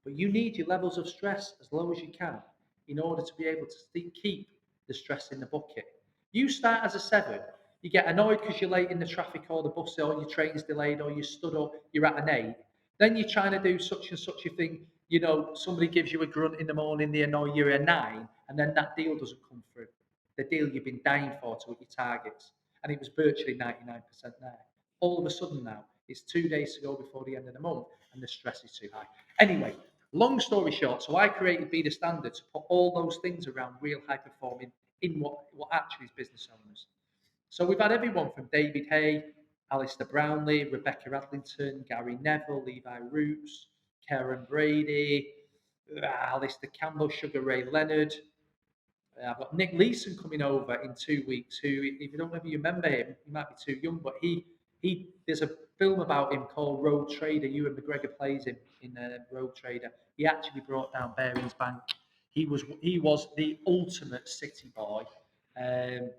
But you need your levels of stress as low as you can in order to be able to keep the stress in the bucket. You start as a 7, you get annoyed because you're late in the traffic or the bus or your train's delayed or you stood up, you're at an 8. Then you're trying to do such and such a thing, somebody gives you a grunt in the morning, they annoy you, a 9, and then that deal doesn't come through. The deal you've been dying for to hit your targets. And it was virtually 99% there. All of a sudden now, it's 2 days to go before the end of the month and the stress is too high. Anyway, long story short, so I created Be The Standard to put all those things around real high performing in what actually is business owners. So we've had everyone from David Hay, Alistair Brownlee, Rebecca Adlington, Gary Neville, Levi Roots, Karen Brady, Alistair Campbell, Sugar Ray Leonard. I've got Nick Leeson coming over in 2 weeks, who, if you don't know if you remember him, he might be too young, but he there's a film about him called Road Trader. Ewan McGregor plays him in Road Trader. He actually brought down Barings Bank. He was the ultimate city boy, and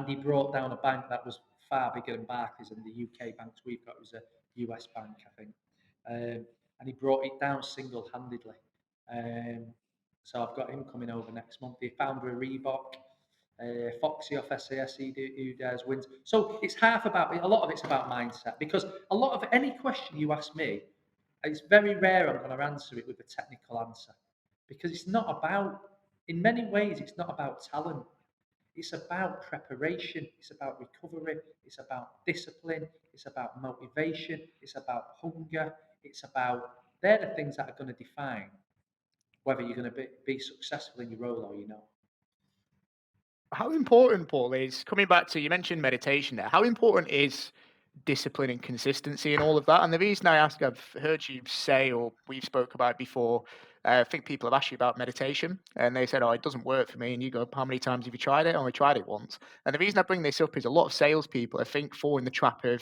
he brought down a bank that was far bigger than Barclays and the UK banks we've got. It was a US bank, I think, and he brought it down single-handedly. So I've got him coming over next month. The founder of Reebok. Foxy off SAS, who dares wins. So it's half about, a lot of it's about mindset, because a lot of any question you ask me, it's very rare I'm going to answer it with a technical answer, because it's not about, in many ways, it's not about talent. It's about preparation. It's about recovery. It's about discipline. It's about motivation. It's about hunger. It's about, they're the things that are going to define whether you're going to be successful in your role or you're not. How important, Paul, is coming back to, you mentioned meditation there. How important is discipline and consistency and all of that? And the reason I ask, I've heard you say, or we've spoke about before, I think people have asked you about meditation and they said, oh, it doesn't work for me. And you go, how many times have you tried it? I only tried it once. And the reason I bring this up is a lot of salespeople, I think, fall in the trap of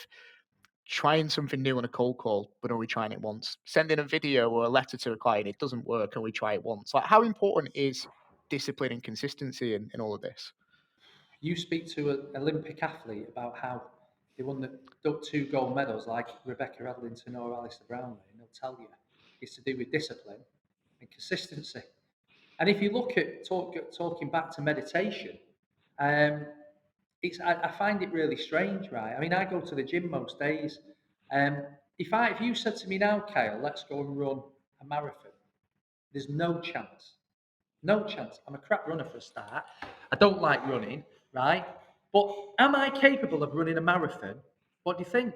trying something new on a cold call, but only trying it once. Sending a video or a letter to a client, it doesn't work, only try it once. Like, how important is discipline and consistency in all of this? You speak to an Olympic athlete about how they won the 2 gold medals, like Rebecca Adlington or Alistair Brownlee, and they'll tell you it's to do with discipline and consistency. And if you look at talking back to meditation, I find it really strange, right? I mean, I go to the gym most days. If you said to me now, Kyle, let's go and run a marathon, there's no chance. No chance. I'm a crap runner for a start. I don't like running, right? But am I capable of running a marathon? What do you think?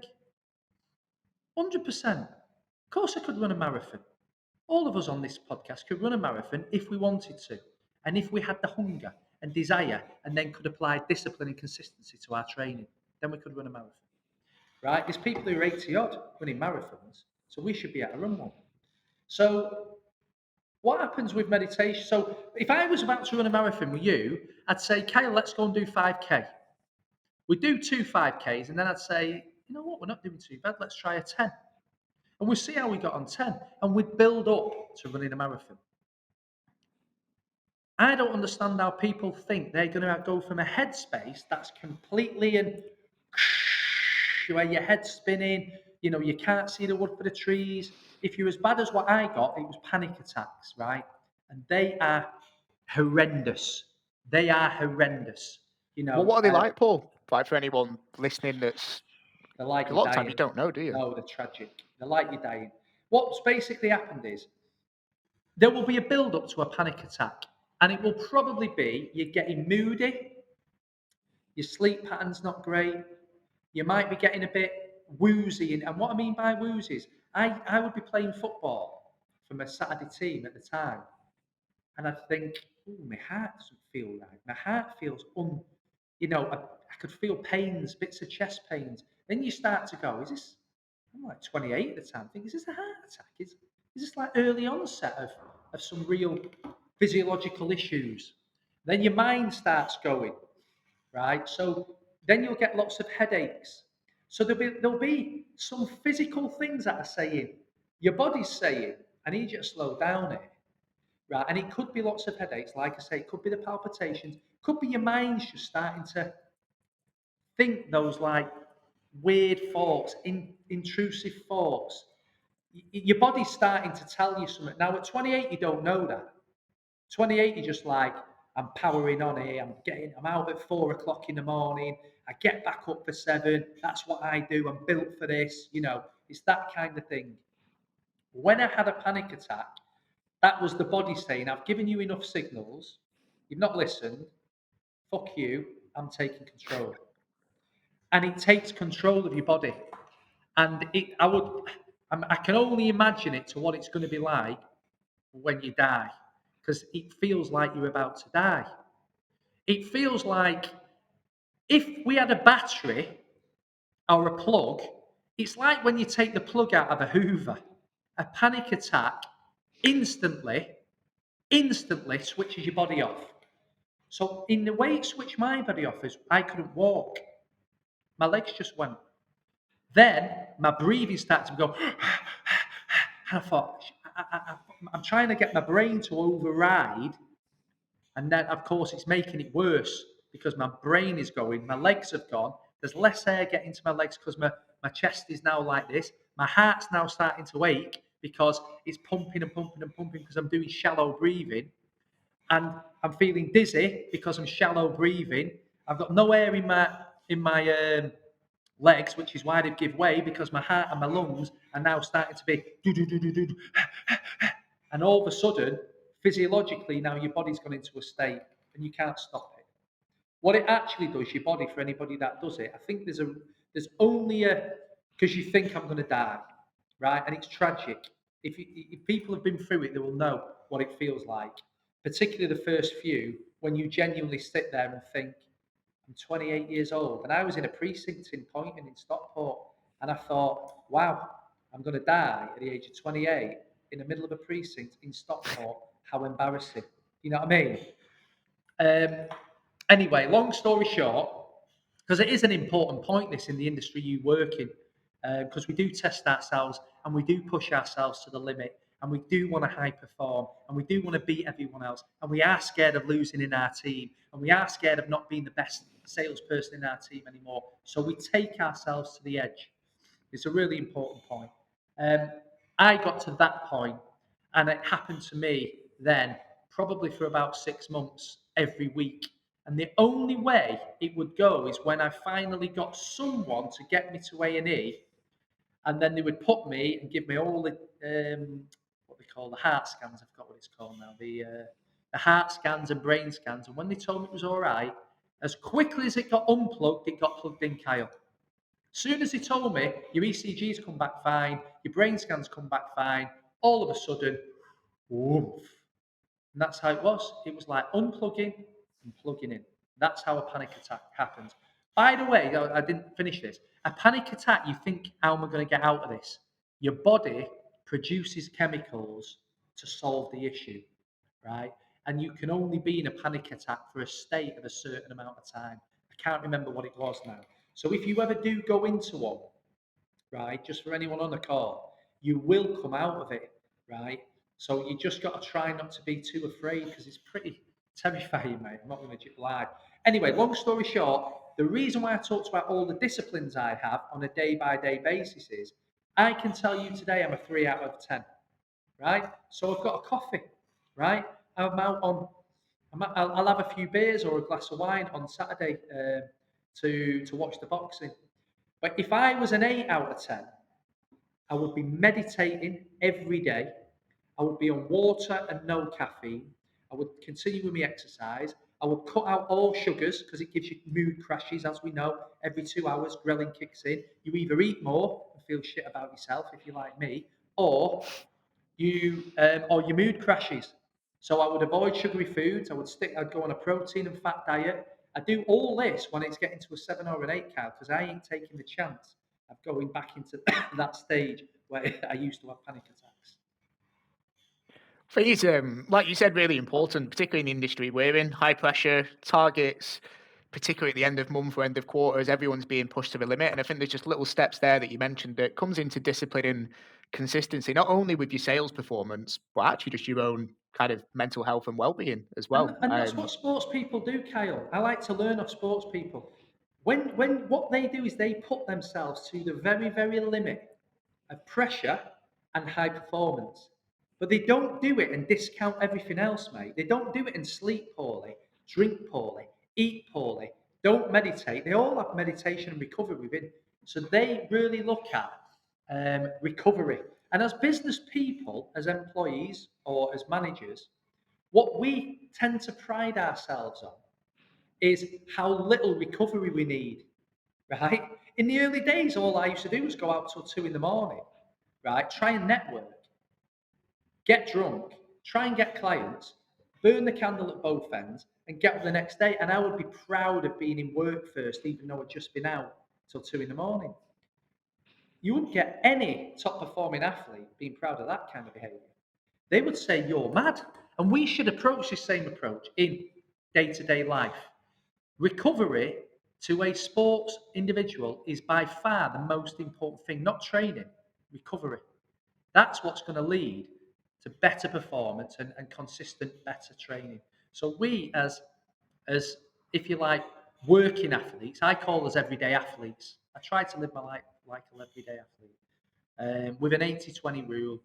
100%. Of course I could run a marathon. All of us on this podcast could run a marathon if we wanted to. And if we had the hunger and desire and then could apply discipline and consistency to our training, then we could run a marathon. Right? There's people who are 80 odd running marathons, so we should be able to run one. So what happens with meditation? So if I was about to run a marathon with you, I'd say, Kyle, let's go and do 5K. We do 2 5Ks, and then I'd say, you know what, we're not doing too bad, let's try a 10. And we'll see how we got on 10. And we'd build up to running a marathon. I don't understand how people think they're going to go from a headspace that's completely in where your head's spinning, you can't see the wood for the trees. If you're as bad as what I got, it was panic attacks, right? And they are horrendous. They are horrendous. Well, what are they like, Paul? Like, for anyone listening, that's They're like a you're lot of time dying. you don't know, do you? No, they're tragic. They're like you're dying. What's basically happened is there will be a build up to a panic attack, and it will probably be you're getting moody, your sleep pattern's not great, you might be getting a bit woozy. And what I mean by woozy is I would be playing football for my Saturday team at the time, and I'd think, oh, my heart doesn't feel right. My heart feels I could feel pains, bits of chest pains. Then you start to go, I'm like 28 at the time, I think, is this a heart attack? Is this like early onset of some real physiological issues? Then your mind starts going, right? So then you'll get lots of headaches. So there'll be some physical things that are saying, your body's saying, I need you to slow down here. Right, and it could be lots of headaches, like I say, it could be the palpitations, could be your mind's just starting to think those like weird thoughts, intrusive thoughts. Your body's starting to tell you something. Now at 28, you don't know that. 28, you're just like, I'm powering on here, I'm out at 4 o'clock in the morning, I get back up for 7, that's what I do, I'm built for this, it's that kind of thing. When I had a panic attack, that was the body saying, I've given you enough signals, you've not listened, fuck you, I'm taking control. And it takes control of your body. And I can only imagine it to what it's going to be like when you die, because it feels like you're about to die. It feels like if we had a battery or a plug, it's like when you take the plug out of a Hoover. A panic attack instantly switches your body off. So in the way it switched my body off is I couldn't walk. My legs just went. Then my breathing started to go. And I thought, I'm trying to get my brain to override. And then, of course, it's making it worse because my brain is going, my legs have gone. There's less air getting to my legs because my chest is now like this. My heart's now starting to ache because it's pumping and pumping and pumping because I'm doing shallow breathing. and I'm feeling dizzy because I'm shallow breathing. I've got no air in my legs, which is why they give way, because my heart and my lungs are now starting to be do do do do do, and all of a sudden, physiologically, now your body's gone into a state and you can't stop it. What it actually does, your body, for anybody that does it, I think there's only a, because you think I'm going to die, right? And it's tragic. If people have been through it, they will know what it feels like. Particularly the first few, when you genuinely sit there and think, I'm 28 years old, and I was in a precinct in Poynton in Stockport, and I thought, wow, I'm going to die at the age of 28 in the middle of a precinct in Stockport. How embarrassing! You know what I mean? Um, anyway, long story short, because it is an important point, this, in the industry you work in, because we do test ourselves and we do push ourselves to the limit, and we do want to high perform, and we do want to beat everyone else, and we are scared of losing in our team, and we are scared of not being the best salesperson in our team anymore. So we take ourselves to the edge. It's a really important point. Um, I got to that point, and it happened to me then, probably for about 6 months every week. And the only way it would go is when I finally got someone to get me to A&E, and then they would put me and give me all the what they call the heart scans. I've got what it's called now. The heart scans and brain scans. And when they told me it was all right, as quickly as it got unplugged, it got plugged in, Kyle. Soon as he told me your ECGs come back fine, your brain scans come back fine, all of a sudden, woof. And that's how it was. It was like unplugging and plugging in. That's how a panic attack happens. By the way, I didn't finish this. A panic attack, you think, how am I going to get out of this? Your body produces chemicals to solve the issue, right? And you can only be in a panic attack for a state of a certain amount of time. I can't remember what it was now. So if you ever do go into one, right, just for anyone on the call, you will come out of it, right? So you just got to try not to be too afraid, because it's pretty terrifying, mate. I'm not going to lie. Anyway, long story short, the reason why I talked about all the disciplines I have on a day-by-day basis is I can tell you today I'm a 3 out of 10, right? So I've got a coffee, right? I'm out on, I'll have a few beers or a glass of wine on Saturday to watch the boxing. But if I was an 8 out of 10, I would be meditating every day. I would be on water and no caffeine. I would continue with my exercise. I would cut out all sugars, because it gives you mood crashes, as we know. Every 2 hours, ghrelin kicks in. You either eat more and feel shit about yourself, if you're like me, or your mood crashes. So I would avoid sugary foods. I'd go on a protein and fat diet. I do all this when it's getting to a 7 or an 8 cal, because I ain't taking the chance of going back into that stage where I used to have panic attacks. For you, like you said, really important, particularly in the industry we're in, high pressure targets, particularly at the end of month or end of quarters, everyone's being pushed to the limit. And I think there's just little steps there that you mentioned that comes into discipline and consistency, not only with your sales performance, but actually just your own kind of mental health and well-being as well. And that's what sports people do, Kyle. I like to learn off sports people. When what they do is they put themselves to the very, very limit of pressure and high performance. But they don't do it and discount everything else, mate. They don't do it and sleep poorly, drink poorly, eat poorly, don't meditate. They all have meditation and recovery within. So they really look at recovery. And as business people, as employees or as managers, what we tend to pride ourselves on is how little recovery we need, right? In the early days, all I used to do was go out till 2 in the morning, right? Try and network, get drunk, try and get clients, burn the candle at both ends, and get up the next day. And I would be proud of being in work first, even though I'd just been out till 2 in the morning. You wouldn't get any top performing athlete being proud of that kind of behavior. They would say you're mad. And we should approach this same approach in day-to-day life. Recovery to a sports individual is by far the most important thing, not training, recovery. That's what's going to lead to better performance and consistent better training. So we as if you like, working athletes, I call us everyday athletes. I try to live my life like an everyday athlete with an 80-20 rule.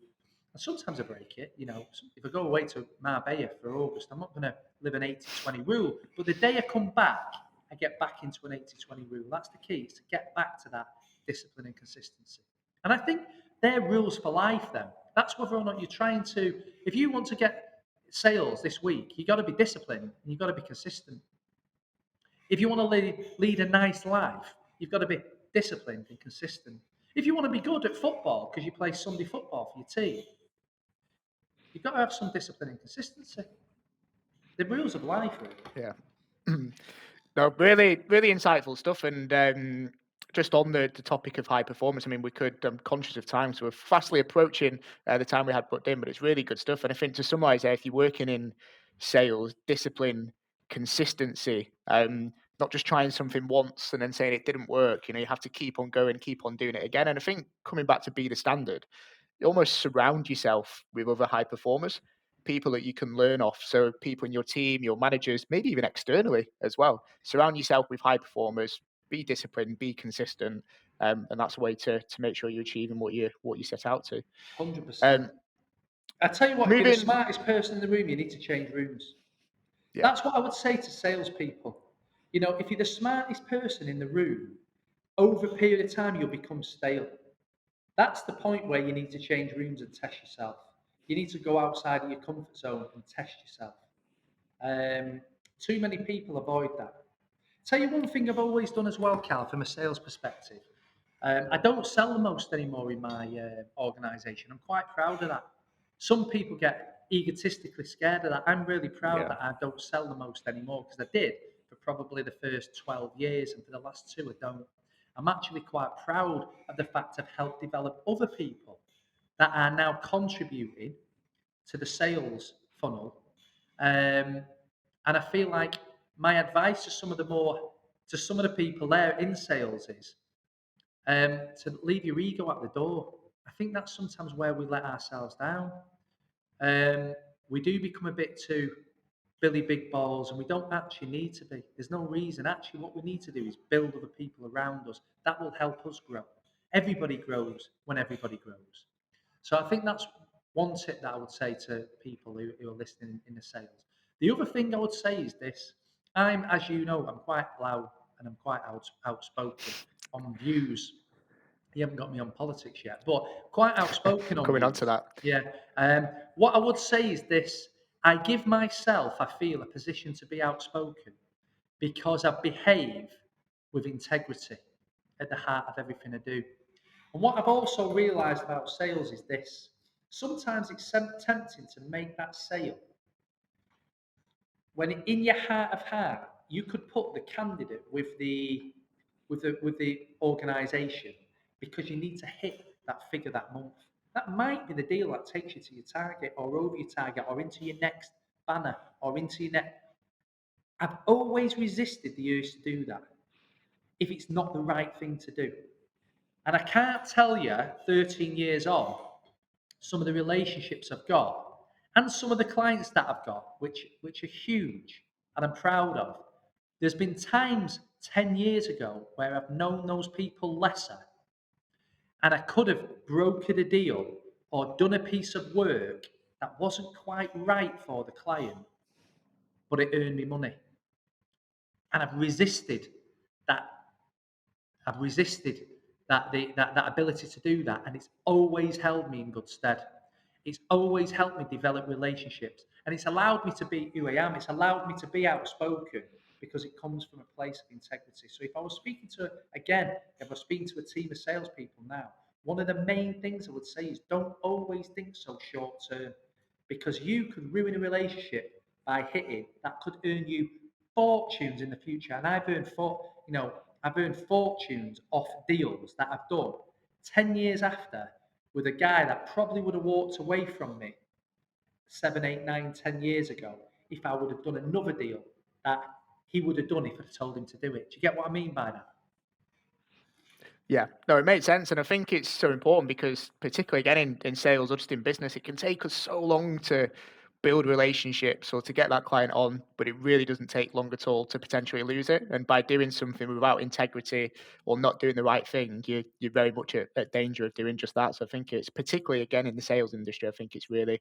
And sometimes I break it. If I go away to Marbella for August, I'm not going to live an 80-20 rule. But the day I come back, I get back into an 80-20 rule. That's the key, is to get back to that discipline and consistency. And I think they're rules for life then. That's whether or not you're trying to, if you want to get sales this week, you've got to be disciplined and you've got to be consistent. If you want to lead a nice life, you've got to be disciplined and consistent. If you want to be good at football because you play Sunday football for your team, you've got to have some discipline and consistency. The rules of life, really. Yeah. No, really, really insightful stuff. And just on the topic of high performance, I mean, we could, I'm conscious of time, so we're fastly approaching the time we had put in, but it's really good stuff. And I think to summarize there, if you're working in sales, discipline, consistency, not just trying something once and then saying it didn't work, you have to keep on going, keep on doing it again. And I think coming back to be the standard, you almost surround yourself with other high performers, people that you can learn off. So people in your team, your managers, maybe even externally as well. Surround yourself with high performers, be disciplined, be consistent. And that's a way to make sure you're achieving what you set out to. 100%. I tell you what, if you're the Moving, smartest person in the room, you need to change rooms. yeah, That's what I would say to salespeople. If you're the smartest person in the room, over a period of time, you'll become stale. That's the point where you need to change rooms and test yourself. You need to go outside of your comfort zone and test yourself. Too many people avoid that. Tell you one thing I've always done as well, Cal, from a sales perspective. I don't sell the most anymore in my organisation. I'm quite proud of that. Some people get egotistically scared of that. I'm really proud yeah, that I don't sell the most anymore, because I did for probably the first 12 years, and for the last two, I don't. I'm actually quite proud of the fact I've helped develop other people that are now contributing to the sales funnel. And I feel like my advice to some of the people there in sales is to leave your ego at the door. I think that's sometimes where we let ourselves down. We do become a bit too Billy Big Balls, and we don't actually need to be. There's no reason. Actually, what we need to do is build other people around us. That will help us grow. Everybody grows when everybody grows. So I think that's one tip that I would say to people who are listening in the sales. The other thing I would say is this. As you know, I'm quite loud and I'm quite outspoken on views. You haven't got me on politics yet, but quite outspoken on coming on to views. that. Yeah. What I would say is this. I give myself, I feel, a position to be outspoken because I behave with integrity at the heart of everything I do. And what I've also realised about sales is this. Sometimes it's tempting to make that sale when in your heart of heart you could put the candidate with the organisation, because you need to hit that figure that month. That might be the deal that takes you to your target, or over your target, or into your next banner, or into your next. I've always resisted the urge to do that if it's not the right thing to do. And I can't tell you, 13 years on, some of the relationships I've got and some of the clients that I've got, which are huge and I'm proud of. There's been times 10 years ago where I've known those people lesser, and I could have brokered a deal or done a piece of work that wasn't quite right for the client, but it earned me money. And I've resisted that. I've resisted that ability to do that, and it's always held me in good stead. It's always helped me develop relationships, and it's allowed me to be who I am. It's allowed me to be outspoken because it comes from a place of integrity. So if I was speaking to a team of salespeople now, one of the main things I would say is don't always think so short term, because you could ruin a relationship by hitting that could earn you fortunes in the future. And I've earned fortunes off deals that I've done 10 years after with a guy that probably would have walked away from me 7, 8, 9, 10 years ago if I would have done another deal that he would have done if I'd told him to do it. Do you get what I mean by that? Yeah, no, it makes sense. And I think it's so important because particularly again in sales or just in business, it can take us so long to build relationships or to get that client on, but it really doesn't take long at all to potentially lose it. And by doing something without integrity or not doing the right thing, you're very much at danger of doing just that. So I think it's particularly again in the sales industry, I think it's really,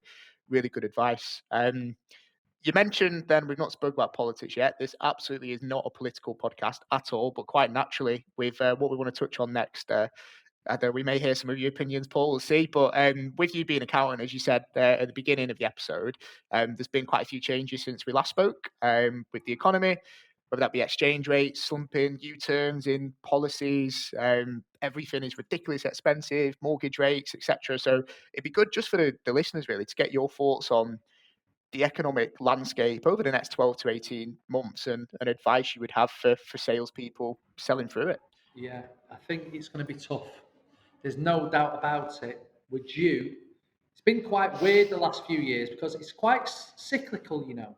really good advice. You mentioned then we've not spoke about politics yet. This absolutely is not a political podcast at all, but quite naturally with what we want to touch on next. I don't know, we may hear some of your opinions, Paul. We'll see. But with you being an accountant, as you said at the beginning of the episode, there's been quite a few changes since we last spoke with the economy, whether that be exchange rates, slumping, U-turns in policies. Everything is ridiculously expensive, mortgage rates, etc. So it'd be good just for the listeners really to get your thoughts on the economic landscape over the next 12 to 18 months and advice you would have for salespeople selling through it. Yeah, I think it's going to be tough. There's no doubt about it. We're due. It's been quite weird the last few years because it's quite cyclical, you know.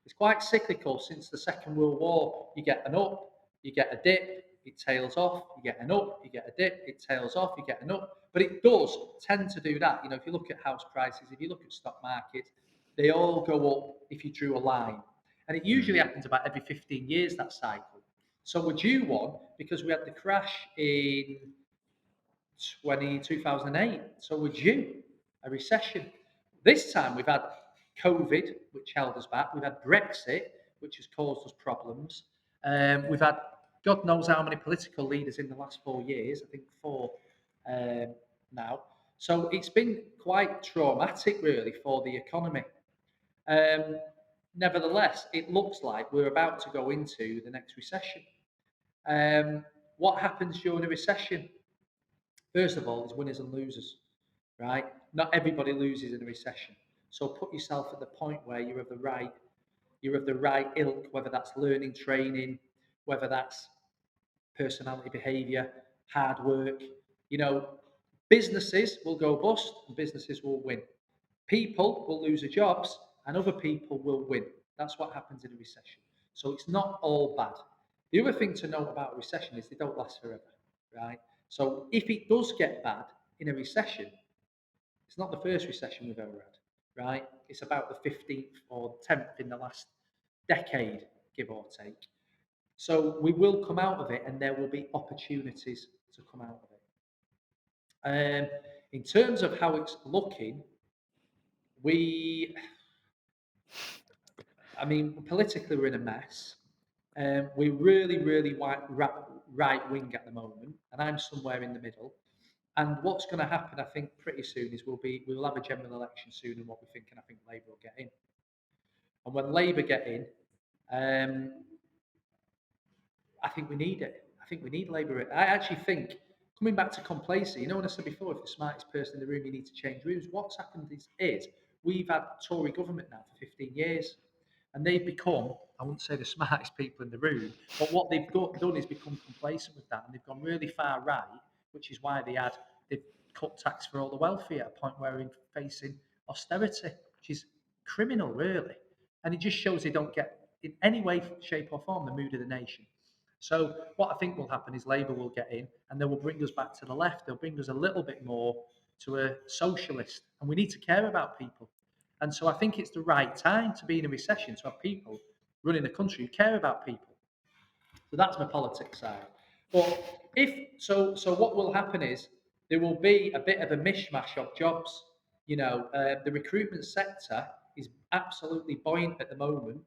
It's quite cyclical since the Second World War. You get an up, you get a dip, it tails off. You get an up, you get a dip, it tails off. You get an up, but it does tend to do that. You know, if you look at house prices, if you look at stock markets, they all go up if you drew a line, and it usually happens about every 15 years that cycle. So we're due one because we had the crash in 2008. So we're due a recession. This time we've had COVID, which held us back. We've had Brexit, which has caused us problems. We've had God knows how many political leaders in the last 4 years. I think four now. So it's been quite traumatic, really, for the economy. Um, Nevertheless, it looks like we're about to go into the next recession. What happens during a recession? First of all, there's winners and losers, right? Not everybody loses in a recession. So put yourself at the point where you're of the right ilk, whether that's learning, training, whether that's personality, behavior, hard work. You know, businesses will go bust and businesses will win. People will lose their jobs and other people will win. That's what happens in a recession. So it's not all bad. The other thing to note about a recession is they don't last forever, right? So if it does get bad in a recession, it's not the first recession we've ever had, right? It's about the 15th or 10th in the last decade, give or take. So we will come out of it and there will be opportunities to come out of it. In terms of how it's looking, we, I mean, politically we're in a mess. We're really, really right wing at the moment, and I'm somewhere in the middle. And what's going to happen, I think, pretty soon is we'll have a general election soon, and what we think, and I think Labour will get in. And when Labour get in, um, I think we need it. I think we need Labour. I actually think, coming back to complacency, you know what I said before, if the smartest person in the room, you need to change rooms. What's happened is we've had Tory government now for 15 years, and they've become, I wouldn't say the smartest people in the room, but what done is become complacent with that, and they've gone really far right, which is why they've cut tax for all the wealthy at a point where we're facing austerity, which is criminal, really. And it just shows they don't get, in any way, shape, or form, the mood of the nation. So what I think will happen is Labour will get in and they will bring us back to the left. They'll bring us a little bit more to a socialist. And we need to care about people. And so I think it's the right time to be in a recession, to have people running the country who care about people. So that's my politics side. But so what will happen is there will be a bit of a mishmash of jobs. You know, the recruitment sector is absolutely buoyant at the moment.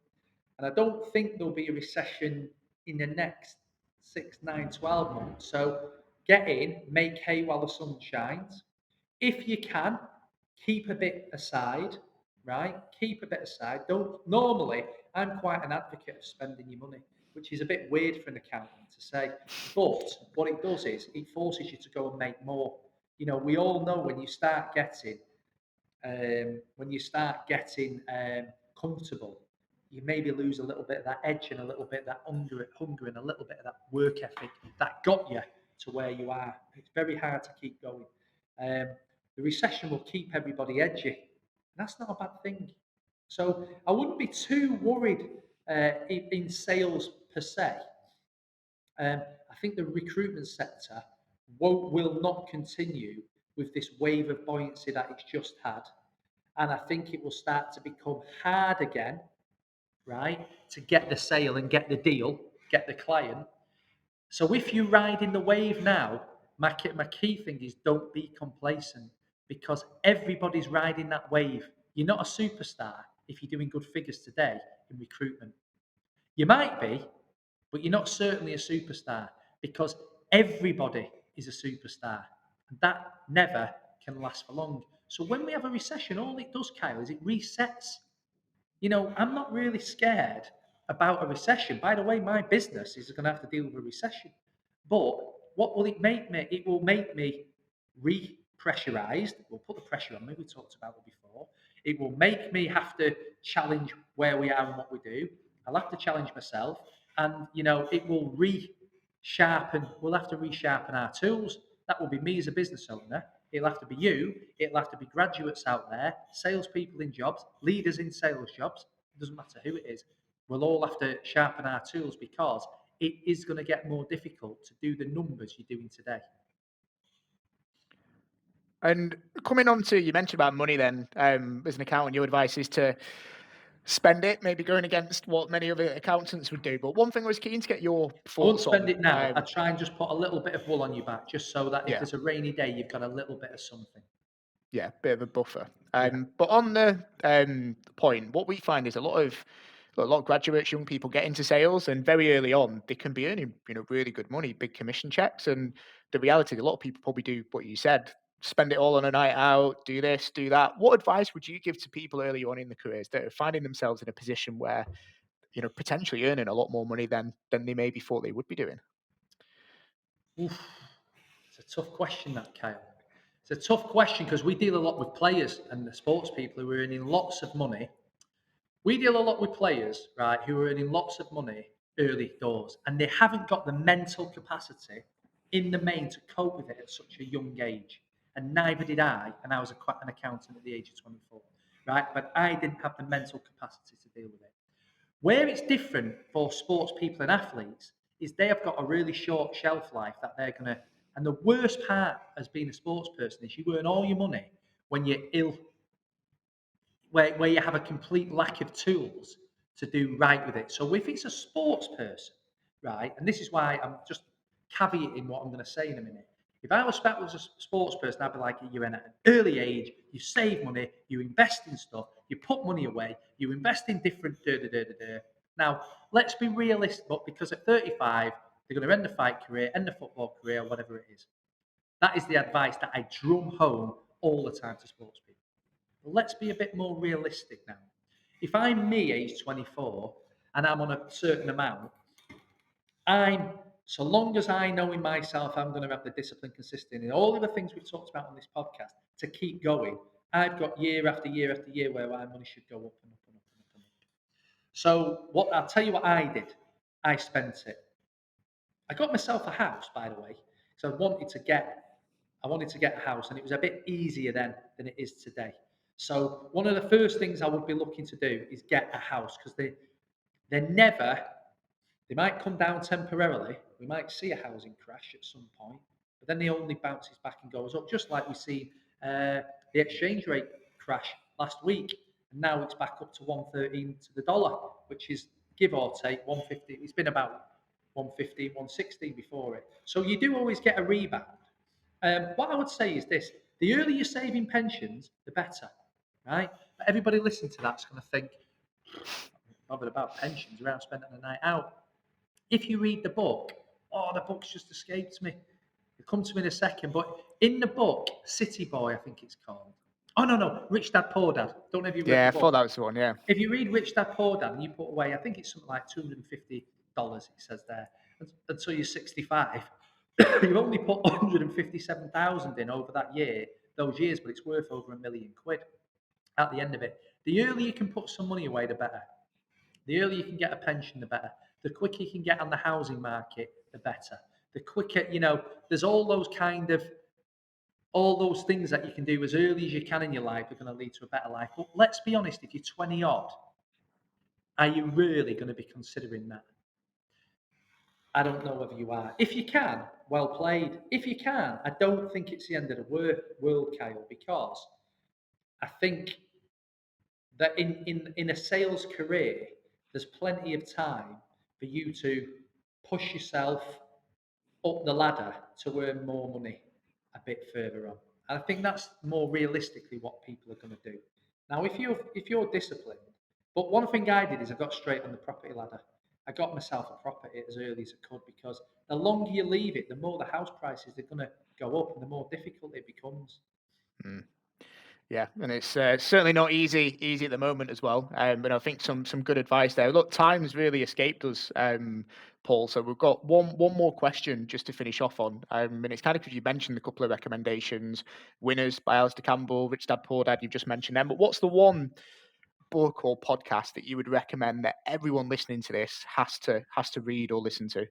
And I don't think there'll be a recession in the next 6, 9, 12 months. So get in, make hay while the sun shines. If you can, keep a bit aside, right? Keep a bit aside. Don't normally I'm quite an advocate of spending your money, which is a bit weird for an accountant to say. But what it does is it forces you to go and make more. You know, we all know when you start getting comfortable, you maybe lose a little bit of that edge and a little bit of that hunger and a little bit of that work ethic that got you to where you are. It's very hard to keep going. The recession will keep everybody edgy. And that's not a bad thing. So I wouldn't be too worried in sales per se. I think the recruitment sector will not continue with this wave of buoyancy that it's just had. And I think it will start to become hard again, right, to get the sale and get the deal, get the client. So if you're riding the wave now, my key thing is don't be complacent, because everybody's riding that wave. You're not a superstar if you're doing good figures today in recruitment. You might be, but you're not certainly a superstar, because everybody is a superstar. And that never can last for long. So when we have a recession, all it does, Kyle, is it resets. I'm not really scared about a recession. By the way, my business is going to have to deal with a recession. But what will it make me? It will make me re-pressurized. It will put the pressure on me. We talked about it before. It will make me have to challenge where we are and what we do. I'll have to challenge myself. And, it will resharpen. We'll have to resharpen our tools. That will be me as a business owner. It'll have to be you. It'll have to be graduates out there, salespeople in jobs, leaders in sales jobs. It doesn't matter who it is. We'll all have to sharpen our tools, because it is going to get more difficult to do the numbers you're doing today. And coming on to, you mentioned about money then, as an accountant, your advice is to spend it, maybe going against what many other accountants would do. But one thing I was keen to get your I won't thoughts spend on. it now. I try and just put a little bit of wool on your back, just so that if Yeah. there's a rainy day, you've got a little bit of something. Yeah, bit of a buffer. Yeah. But on the point, what we find is a lot of graduates, young people get into sales, and very early on they can be earning really good money, big commission checks. And the reality is, a lot of people probably do what you said, spend it all on a night out, do this, do that. What advice would you give to people early on in the careers that are finding themselves in a position where potentially earning a lot more money than they maybe thought they would be doing? Oof. It's a tough question, that, Kyle. It's a tough question, because we deal a lot with players and the sports people who are earning lots of money. We deal a lot with players, right, who are earning lots of money early doors, and they haven't got the mental capacity in the main to cope with it at such a young age. And neither did I, and I was an accountant at the age of 24, right? But I didn't have the mental capacity to deal with it. Where it's different for sports people and athletes is they have got a really short shelf life that they're going to. And the worst part as being a sports person is you earn all your money when you're ill, where you have a complete lack of tools to do right with it. So if it's a sports person, right, and this is why I'm just caveating what I'm going to say in a minute. If I was a sports person, I'd be like, you're in at an early age, you save money, you invest in stuff, you put money away, you invest in different Now, let's be realistic, but because at 35, they're going to end the fight career, end the football career, whatever it is. That is the advice that I drum home all the time to sports people. But let's be a bit more realistic now. If I'm me, age 24, and I'm on a certain amount, so long as I know in myself I'm going to have the discipline, consistency, and all of the things we've talked about on this podcast to keep going, I've got year after year after year where my money should go up and up and up and up and up. So I'll tell you what I did. I spent it. I got myself a house, by the way. So I wanted to get a house, and it was a bit easier then than it is today. So one of the first things I would be looking to do is get a house, because they might come down temporarily. We might see a housing crash at some point, but then they only bounces back and goes up, just like we see the exchange rate crash last week, and now it's back up to 113 to the dollar, which is give or take 150. It's been about 115, 116 before it. So you do always get a rebound. What I would say is this: the earlier you're saving pensions, the better, right? But everybody listening to that's going to think, bothered about pensions, around spending a night out. If you read the book, the book's just escaped me. It'll come to me in a second. But in the book, City Boy, I think it's called. Oh, no, Rich Dad, Poor Dad. Don't know if you've read Yeah, the I thought book. that was the one. Yeah. If you read Rich Dad, Poor Dad and you put away, I think it's something like $250, it says there, until you're 65, you've only put 157,000 in over that year, those years, but it's worth over £1 million at the end of it. The earlier you can put some money away, the better. The earlier you can get a pension, the better. The quicker you can get on the housing market, the better. The quicker, there's all those things that you can do as early as you can in your life are going to lead to a better life. But let's be honest, if you're 20 odd, are you really going to be considering that? I don't know whether you are. If you can, well played. If you can, I don't think it's the end of the world, Kyle, because I think that in a sales career, there's plenty of time for you to push yourself up the ladder to earn more money a bit further on. And I think that's more realistically what people are going to do. Now, if you're disciplined, but one thing I did is I got straight on the property ladder. I got myself a property as early as I could, because the longer you leave it, the more the house prices are going to go up and the more difficult it becomes. Yeah, and it's certainly not easy at the moment as well. But I think some good advice there. Look, time's really escaped us, Paul. So we've got one more question just to finish off on, and it's kind of because you mentioned a couple of recommendations, Winners by Alistair Campbell, Rich Dad Poor Dad. You've just mentioned them, but what's the one book or podcast that you would recommend that everyone listening to this has to read or listen to?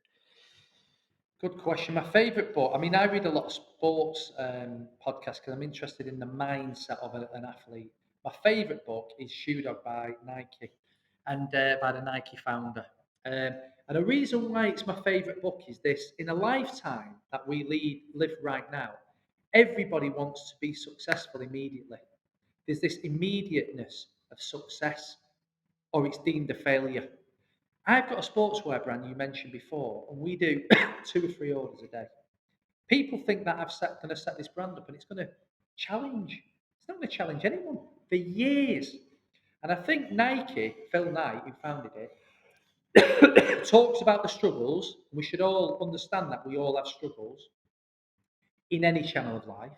Good question. My favourite book, I mean, I read a lot of sports podcasts because I'm interested in the mindset of an athlete. My favourite book is Shoe Dog by Nike and by the Nike founder. And the reason why it's my favourite book is this: in a lifetime that we live right now, everybody wants to be successful immediately. There's this immediateness of success, or it's deemed a failure. I've got a sportswear brand you mentioned before, and we do 2 or 3 orders a day. People think that going to set this brand up and it's going to challenge. It's not going to challenge anyone for years. And I think Nike, Phil Knight, who founded it, talks about the struggles. We should all understand that we all have struggles in any channel of life.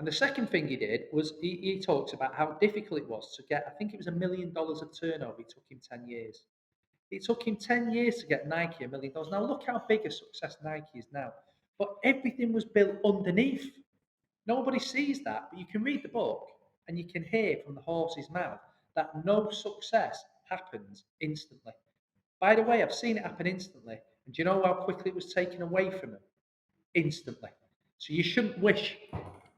And the second thing he did was he talks about how difficult it was to get, I think it was $1 million of turnover. It took him 10 years. It took him 10 years to get Nike $1 million. Now look how big a success Nike is now. But everything was built underneath. Nobody sees that, but you can read the book and you can hear from the horse's mouth that no success happens instantly. By the way, I've seen it happen instantly. And do you know how quickly it was taken away from them? Instantly. So you shouldn't wish.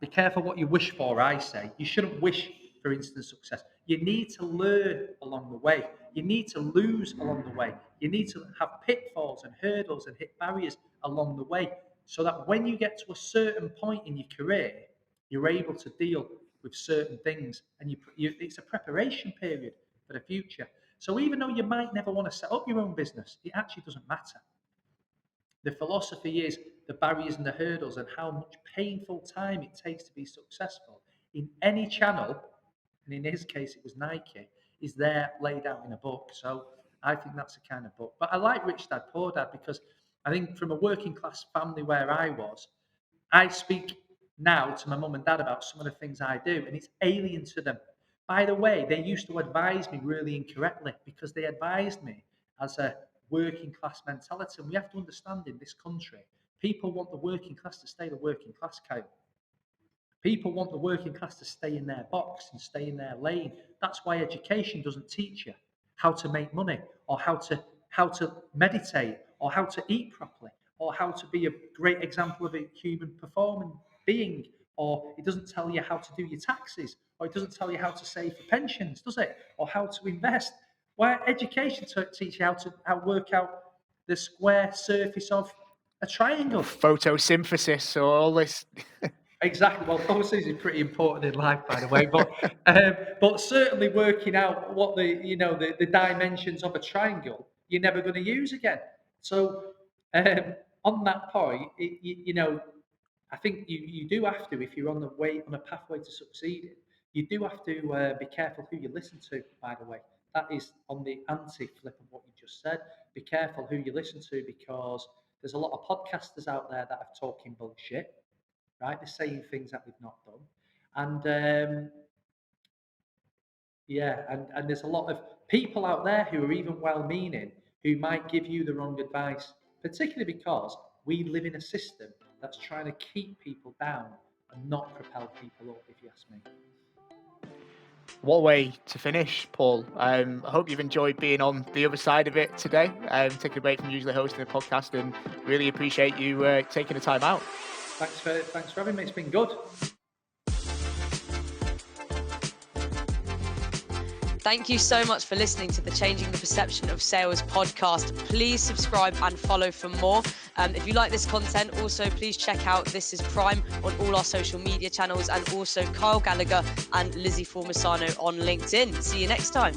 Be careful what you wish for, I say. You shouldn't wish for instant success. You need to learn along the way. You need to lose along the way. You need to have pitfalls and hurdles and hit barriers along the way, so that when you get to a certain point in your career, you're able to deal with certain things, and it's a preparation period for the future. So even though you might never want to set up your own business, it actually doesn't matter. The philosophy is the barriers and the hurdles and how much painful time it takes to be successful in any channel, and in his case it was Nike, is there laid out in a book. So I think that's the kind of book. But I like Rich Dad Poor Dad because I think from a working class family where I was, I speak now to my mum and dad about some of the things I do, and it's alien to them. By the way, they used to advise me really incorrectly, because they advised me as a working class mentality. And we have to understand, in this country, people want the working class to stay the working class, Kyle. People want the working class to stay in their box and stay in their lane. That's why education doesn't teach you how to make money, or how to meditate, or how to eat properly, or how to be a great example of a human performing being, or it doesn't tell you how to do your taxes, or it doesn't tell you how to save for pensions, does it? Or how to invest. Why education teach you how to work out the square surface of a triangle? Photosynthesis or all this. Exactly. Well, photosynthesis is pretty important in life, by the way. But certainly working out what the dimensions of a triangle you're never going to use again. So on that point, I think you do have to, if you're on a pathway to succeeding, you do have to be careful who you listen to. By the way, that is on the anti-flip of what you just said. Be careful who you listen to, because there's a lot of podcasters out there that are talking bullshit. Right, they're saying things that they've not done, and and there's a lot of people out there who are even well-meaning, who might give you the wrong advice, particularly because we live in a system that's trying to keep people down and not propel people up, if you ask me. What a way to finish, Paul. I hope you've enjoyed being on the other side of it today, taking a break from usually hosting a podcast, and really appreciate you taking the time out. Thanks for having me. It's been good. Thank you so much for listening to the Changing the Perception of Sales podcast. Please subscribe and follow for more. If you like this content, also please check out This Is Prime on all our social media channels, and also Kyle Gallagher and Lizzie Formisano on LinkedIn. See you next time.